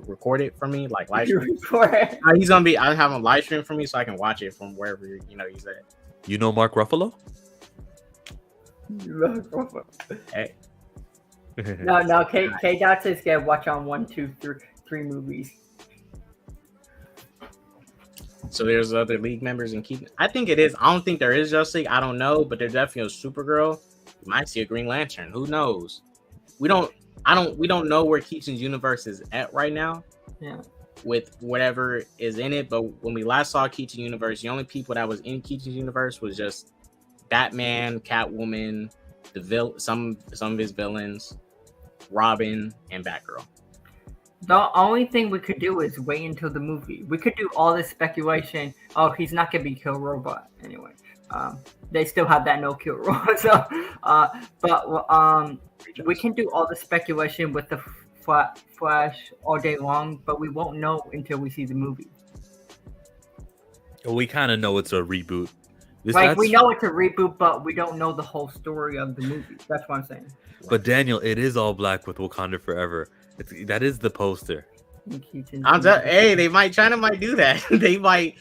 record it for me, like live stream. for it. He's gonna be. I'm having a live stream for me, so I can watch it from wherever he's at. You know Mark Ruffalo? Hey, No, K-Dot's is gonna watch on 1, 2, 3 movies. so there's other league members in Keaton. I think it is. I don't think there is Justice League. I don't know, but there's definitely a Supergirl. You might see a Green Lantern. Who knows? We don't know where Keaton's universe is at right now. Yeah. With whatever is in it, but when we last saw Keaton's universe, the only people that was in Keaton's universe was just Batman, Catwoman, some of his villains, Robin, and Batgirl. The only thing we could do is wait until the movie. We could do all this speculation. Oh, he's not gonna be Kill Robot anyway. They still have that no kill rule. So, we can do all the speculation with the Flash all day long, but we won't know until we see the movie. Well, we kind of know it's a reboot. We know it's a reboot, but we don't know the whole story of the movie. That's what I'm saying. But Daniel, it is all black with Wakanda Forever. That is the poster. China might do that. They might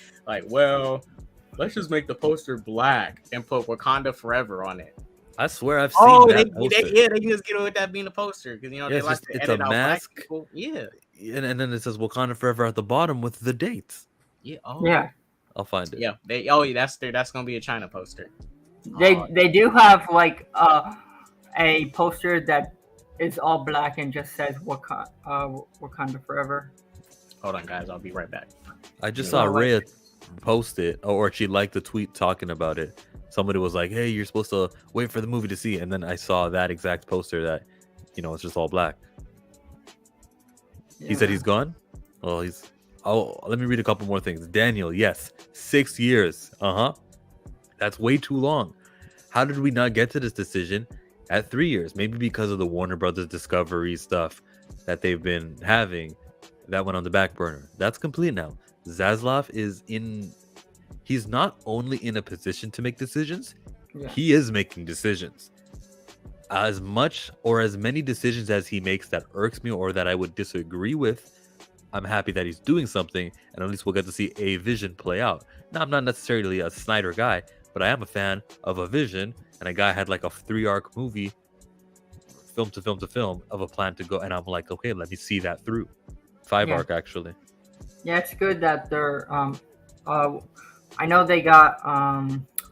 let's just make the poster black and put Wakanda Forever on it. I swear I've seen that poster. They can just get away with that being a poster because they like to edit out mask. black people. Yeah, and then it says Wakanda Forever at the bottom with the dates. Yeah. Yeah. I'll find it. Yeah. That's gonna be a China poster. They do have a poster that is all black and just says Wakanda Forever. Hold on, guys. I'll be right back. I just saw Rhea post it, or she liked the tweet talking about it. Somebody was like, "Hey, you're supposed to wait for the movie to see," and then I saw that exact poster that, it's just all black. Yeah. He said he's gone. Well, let me read a couple more things. Daniel, yes, 6 years. That's way too long. How did we not get to this decision at 3 years? Maybe because of the Warner Brothers Discovery stuff that they've been having that went on the back burner. That's complete now. Zaslav he's not only in a position to make decisions, he is making decisions. As much or as many decisions as he makes that irks me or that I would disagree with, I'm happy that he's doing something, and at least we'll get to see a vision play out. Now, I'm not necessarily a Snyder guy, but I am a fan of a vision, and a guy had like a 3-arc movie, film to film to film, of a plan to go, and I'm like, okay, let me see that through. 5-arc, actually. Yeah, it's good that they're I know they got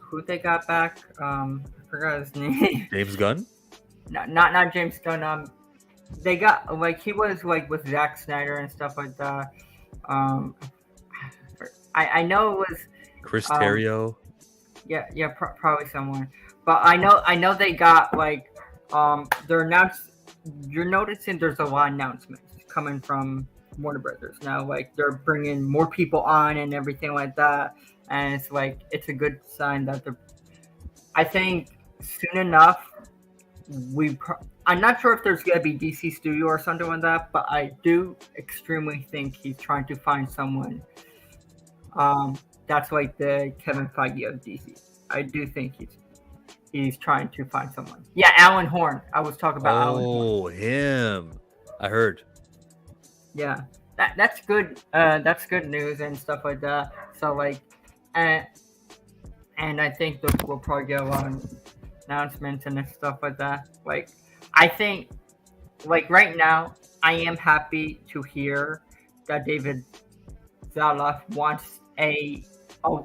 who they got back. I forgot his name. James Gunn? Not James Gunn. They got he was with Zack Snyder and stuff like that. I know it was Chris Terrio. Yeah, probably someone. But I know they got they're announced. You're noticing there's a lot of announcements coming from Warner Brothers now. They're bringing more people on and everything like that, and it's a good sign that I think soon enough I'm not sure if there's gonna be DC Studio or something like that, but I do extremely think he's trying to find someone. That's the Kevin Feige of DC. I do think he's trying to find someone. Yeah, Alan Horn. I was talking about Alan Horn. Oh, him. I heard. Yeah, that's good. That's good news and stuff like that. So like, and I think that we'll probably get a lot of announcements and stuff like that. Like, I think, like right now, I am happy to hear that David Zaloff wants a, a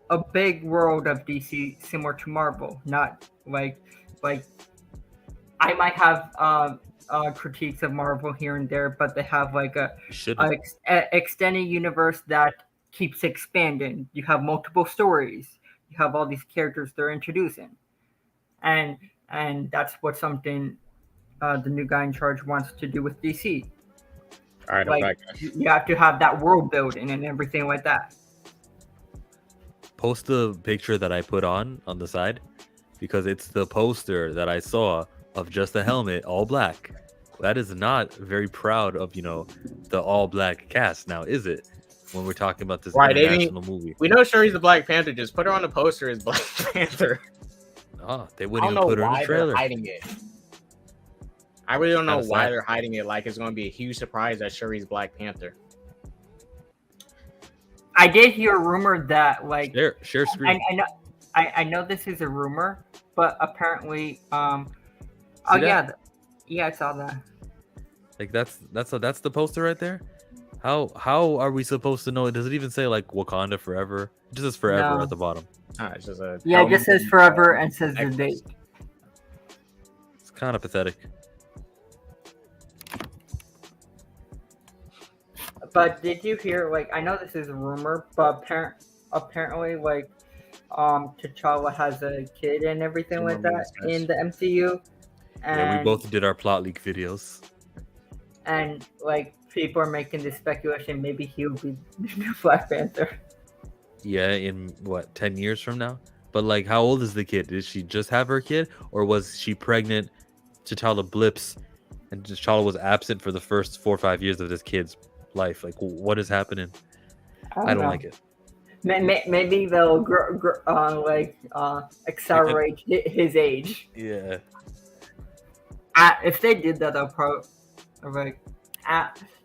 a big world of DC similar to Marvel, not like I might have critiques of Marvel here and there, but they have like Shouldn't. extended universe that keeps expanding. You have multiple stories. You have all these characters they're introducing, and that's what something the new guy in charge wants to do with DC. All right, I'm Like back. you have to have that world building and everything like that. Post the picture that I put on the side, because it's the poster that I saw of just the helmet, all black. That is not very proud of, the all black cast now, is it? When we're talking about this Right, international movie. We know Shuri's the Black Panther. Just put her on the poster as Black Panther. They I wouldn't don't even know put her in why the trailer. they're hiding it. I really don't know Kinda why sad. they're hiding it. Like it's going to be a huge surprise that Shuri's Black Panther. I did hear a rumor that like Share screen. I know this is a rumor, but apparently that? yeah, I saw that. Like that's the poster right there. How are we supposed to know? Does it even say like Wakanda forever? It just says forever No. at the bottom. It's just a Yeah, it just says forever and says the Xbox. date. It's kind of pathetic. But did you hear like I know this is a rumor, but apparently like T'Challa has a kid and everything like that in the MCU. And Yeah, we both did our plot leak videos. and like people are making this speculation maybe he'll be the new Black Panther. Yeah, in what, 10 years from now? But like, how old is the kid? Did she just have her kid, or was she pregnant? T'Challa blips, and T'Challa was absent for the first 4 or 5 years of this kid's life. Like, what is happening? I don't know. like it. Maybe they'll accelerate his age. Yeah. If they did that, they'll probably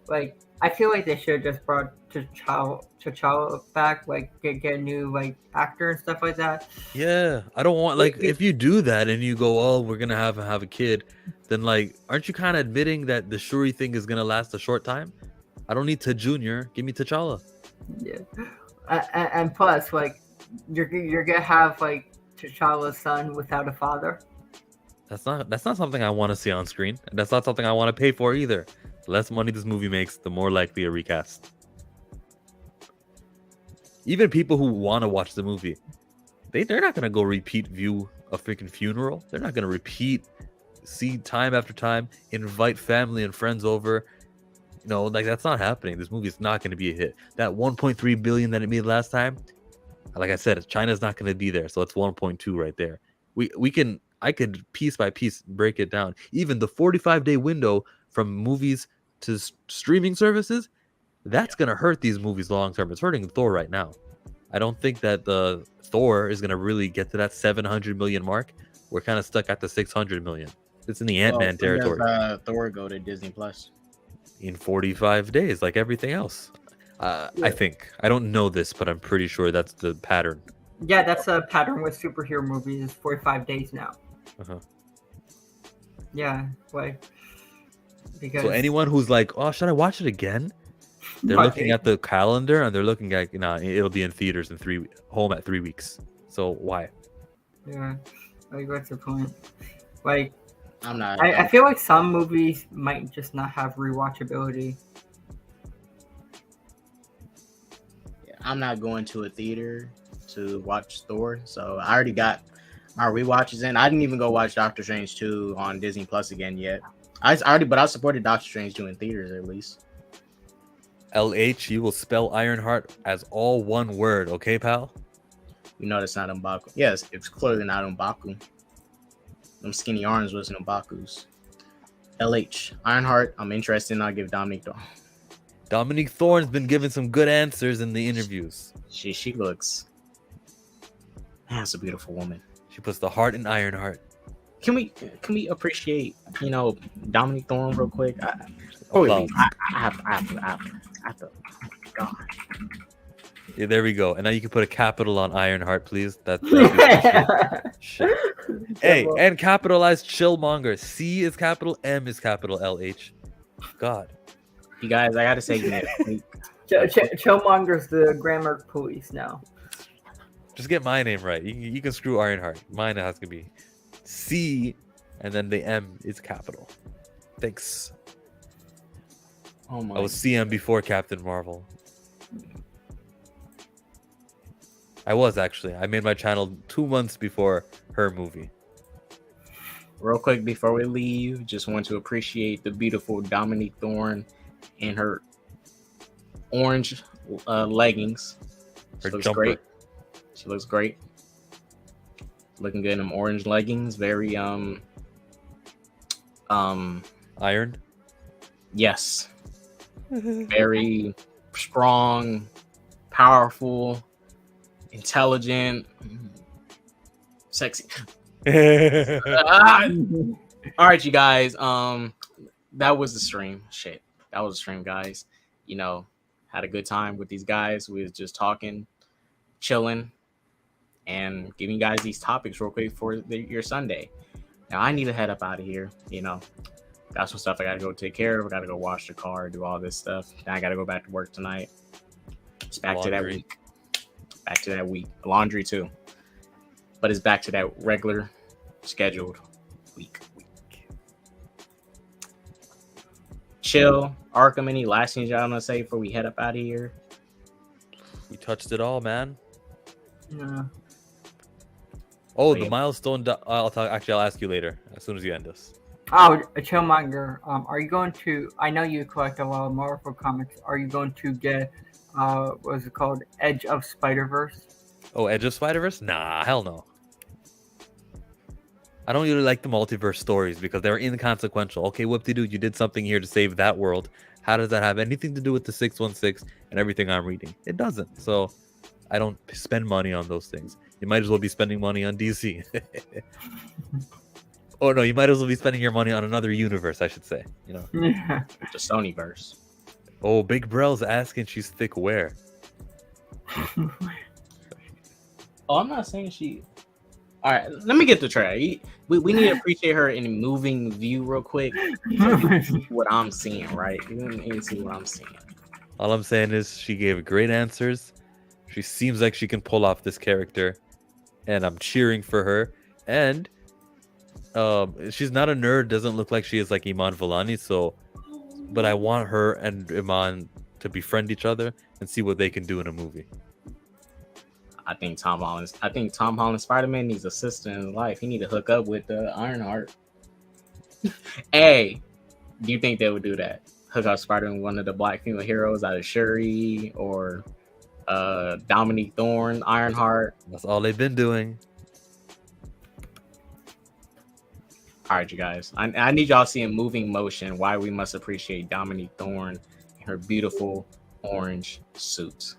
like I feel like they should have just brought T'Challa back, like get a new like actor and stuff like that. Yeah, I don't want, like, if you do that and you go, oh, we're gonna have a kid, then like, aren't you kind of admitting that the Shuri thing is gonna last a short time? I don't need to Junior. Give me T'Challa. Yeah, and plus, like you're gonna have like T'Challa's son without a father. That's not something I want to see on screen, and that's not something I want to pay for either. The less money this movie makes, the more likely a recast. Even people who want to watch the movie, they're not gonna go repeat view a freaking funeral. They're not gonna see time after time, invite family and friends over. Like, that's not happening. This movie is not going to be a hit. That 1.3 billion that it made last time, like I said, China's not going to be there. So it's 1.2 right there. I could piece by piece break it down. Even the 45-day window from movies to streaming services, that's going to hurt these movies long term. It's hurting Thor right now. I don't think that the Thor is going to really get to that 700 million mark. We're kind of stuck at the 600 million. It's in the Ant-Man territory. Thor go to Disney Plus in 45 days, like everything else. I think. I don't know this, but I'm pretty sure that's the pattern. Yeah, that's a pattern with superhero movies. 45 days now. Uh-huh. Yeah, like because So anyone who's like, oh, should I watch it again? They're looking at the calendar and they're looking at, it'll be in theaters in home at 3 weeks. So why? Yeah, like what's the point? Like, I'm not. I feel like some movies might just not have rewatchability. Yeah, I'm not going to a theater to watch Thor, so I already got my rewatches in. I didn't even go watch Doctor Strange 2 on Disney Plus again yet. But I supported Doctor Strange 2 in theaters at least. LH, you will spell Ironheart as all one word, okay, pal? You know that's not M'Baku. Yes, it's clearly not M'Baku. Them skinny arms wasn't M'Baku's. LH, Ironheart, I'm interested and I'll give Dominique Thorne. Dominique Thorne's been giving some good answers in the interviews. She looks... Man, that's a beautiful woman. She puts the heart in Ironheart. Can we appreciate, Dominique Thorne real quick? Before we Applause. leave, I have to. Oh my God. Yeah, there we go. And now you can put a capital on Ironheart, please. That'd be appreciated. Shit. Hey, and capitalize Chillmonger. C is capital, M is capital LH. God. You guys, I gotta say, you need Chillmonger's the grammar police now. Just get my name right. You can screw Ironheart. Mine has to be C, and then the M is capital. Thanks. Oh my. I was CM before Captain Marvel. I was actually. I made my channel 2 months before her movie. Real quick before we leave, just want to appreciate the beautiful Dominique Thorne in her orange leggings. She Her looks jumper. great. She looks great. Looking good in them orange leggings. Very Iron. yes. Very strong, powerful, intelligent, sexy. Ah! All right, you guys. That was the stream. Shit, that was the stream, guys. You know, had a good time with these guys. We was just talking, chilling, and giving you guys these topics real quick for your Sunday. Now I need to head up out of here. You know, got some stuff I gotta go take care of. I gotta go wash the car, do all this stuff. Now I gotta go back to work tonight. It's back to that Laundry. week. Back to that week. Laundry too. But it's back to that regular scheduled week. Chill. Arkham, any last things y'all want to say before we head up out of here? We touched it all, man. No. Oh, Yeah. the milestone. I'll ask you later as soon as you end this. Oh, Chillmonger, are you going to? I know you collect a lot of Marvel comics. Are you going to get what is it called? Edge of Spider-Verse? Oh, Edge of Spider-Verse? Nah, hell no. I don't really like the multiverse stories because they're inconsequential. Okay, whoop-de-doo, you did something here to save that world. How does that have anything to do with the 616 and everything I'm reading? It doesn't. So I don't spend money on those things. You might as well be spending money on DC. Oh no, you might as well be spending your money on another universe, I should say. You know. Yeah. The Sonyverse. Oh, Big Brell's asking she's thick where? Oh, I'm not saying she. All right, let me get the tray. We need to appreciate her in a moving view real quick. What I'm seeing, right? You need to see what I'm seeing. All I'm saying is she gave great answers. She seems like she can pull off this character, and I'm cheering for her. And she's not a nerd. Doesn't look like she is like Iman Vellani. So, but I want her and Iman to befriend each other and see what they can do in a movie. I think Tom Holland Spider-Man needs a sister in life. He need to hook up with Ironheart. Hey, do you think they would do that? Hook up Spider-Man with one of the black female heroes out of Shuri or Dominique Thorne, Ironheart. That's all they've been doing. All right, you guys. I need y'all to see in moving motion why we must appreciate Dominique Thorne and her beautiful orange suit.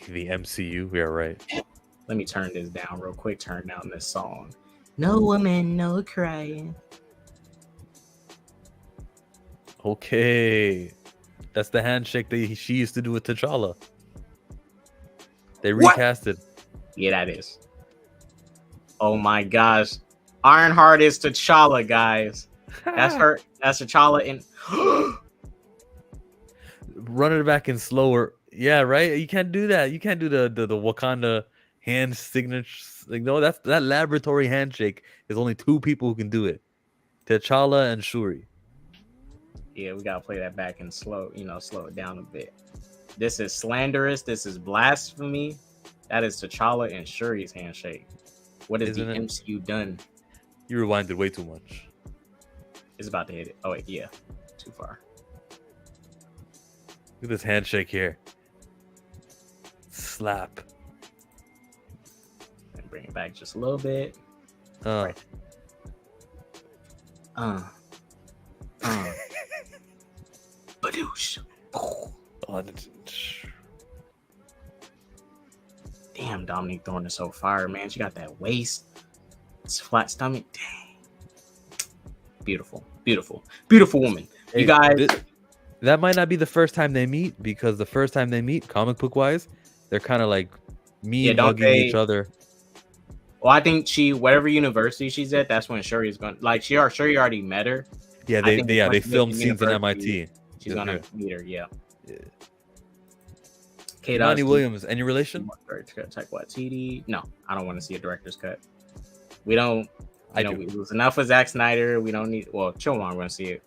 The MCU, we are right. Let me turn this down real quick. Turn down this song. No woman, no crying. Okay, that's the handshake that she used to do with T'Challa. They What? recasted. Yeah, that is. Oh my gosh. Ironheart is T'Challa, guys. That's her. That's T'Challa in. Run it back in slower. Yeah, right. You can't do that. You can't do the Wakanda hand signature. Like, no, that laboratory handshake. There's only 2 people who can do it. T'Challa and Shuri. Yeah, we gotta play that back and slow it down a bit. This is slanderous. This is blasphemy. That is T'Challa and Shuri's handshake. What has Isn't the it? MCU done? You rewinded way too much. It's about to hit it. Oh wait, yeah, too far. Look at this handshake here. Slap. And bring it back just a little bit. Right. Badoosh. Oh, damn, Dominique Thorne is so fire, man. She got that waist. It's flat stomach. Dang. Beautiful, beautiful, beautiful woman. Hey, You guys. That might not be the first time they meet, because the first time they meet, comic book wise, they're kind of like mean don't hugging each they- other. Well, I think whatever university she's at, that's when Shuri's going. Like Shuri already met her. Yeah, I think they once she filmed gets to scenes in university, MIT. She's gonna meet her. Yeah. Yeah. Kate Imani Williams, any relation? Type what? TD? No, I don't want to see a director's cut. We don't. I know, do. it was enough with Zack Snyder. We don't need. Well, chill on. We're gonna see it.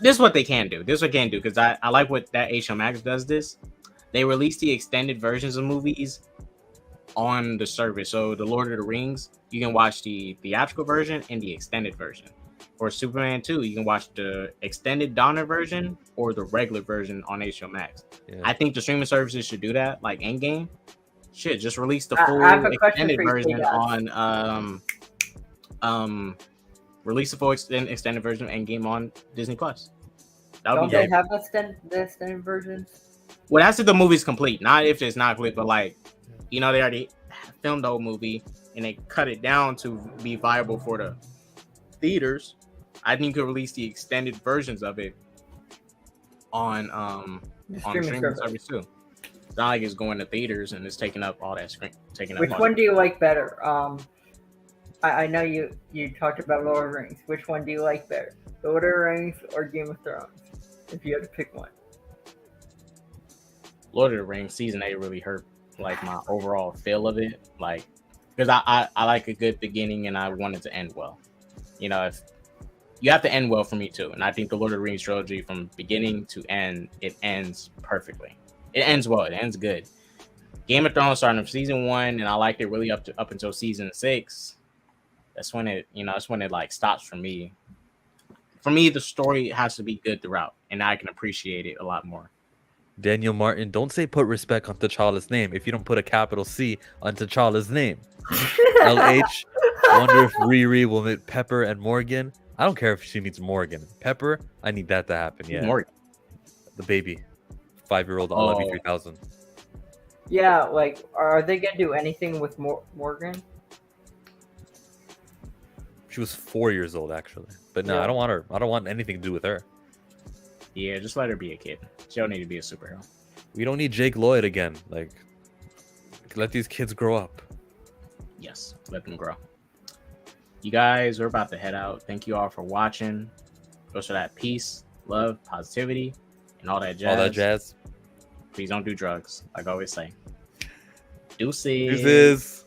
This is what they can do. This is what they can do, because I like what that HBO Max does. This they release the extended versions of movies on the service. So the Lord of the Rings, you can watch the theatrical version and the extended version. For Superman 2, you can watch the extended Donner version or the regular version on HBO Max. Yeah. I think the streaming services should do that, like Endgame. Shit, just release the I full have a question extended for you, version guys. on release the full extended version of Endgame on Disney Plus. That would Don't be they dope. have the extended versions? Well, that's if the movie's complete, not if it's not complete, but like, you know, they already filmed the whole movie and they cut it down to be viable for the theaters. I think you could release the extended versions of it on streaming service too. It's not like it's going to theaters and it's taking up all that screen. Which one do you like better? I know you talked about Lord of the Rings. Which one do you like better? Lord of the Rings or Game of Thrones? If you had to pick one. Lord of the Rings season 8 really hurt like my overall feel of it, like, because I like a good beginning and I want it to end well. You know, if you have to end well for me too, and I think the Lord of the Rings trilogy from beginning to end, it ends perfectly. It ends well. It ends good. Game of Thrones starting from season 1, and I liked it really up until season 6. That's when it like stops for me. For me, the story has to be good throughout, and I can appreciate it a lot more. Daniel Martin, don't say put respect on T'Challa's name if you don't put a capital C on T'Challa's name. LH, wonder if Riri will meet Pepper and Morgan. I don't care if she meets Morgan. Pepper, I need that to happen. Yeah. Morgan. The baby. 5-year-old I love you 3000. Yeah, like, are they gonna do anything with Morgan? She was 4 years old actually. But no, Yeah. I don't want her. I don't want anything to do with her. Yeah, just let her be a kid. She don't need to be a superhero. We don't need Jake Lloyd again. Like, let these kids grow up. Yes, let them grow. You guys, we're about to head out. Thank you all for watching. Go for that peace, love, positivity, and all that jazz. All that jazz. Please don't do drugs, like I always say. Deuces. Deuces.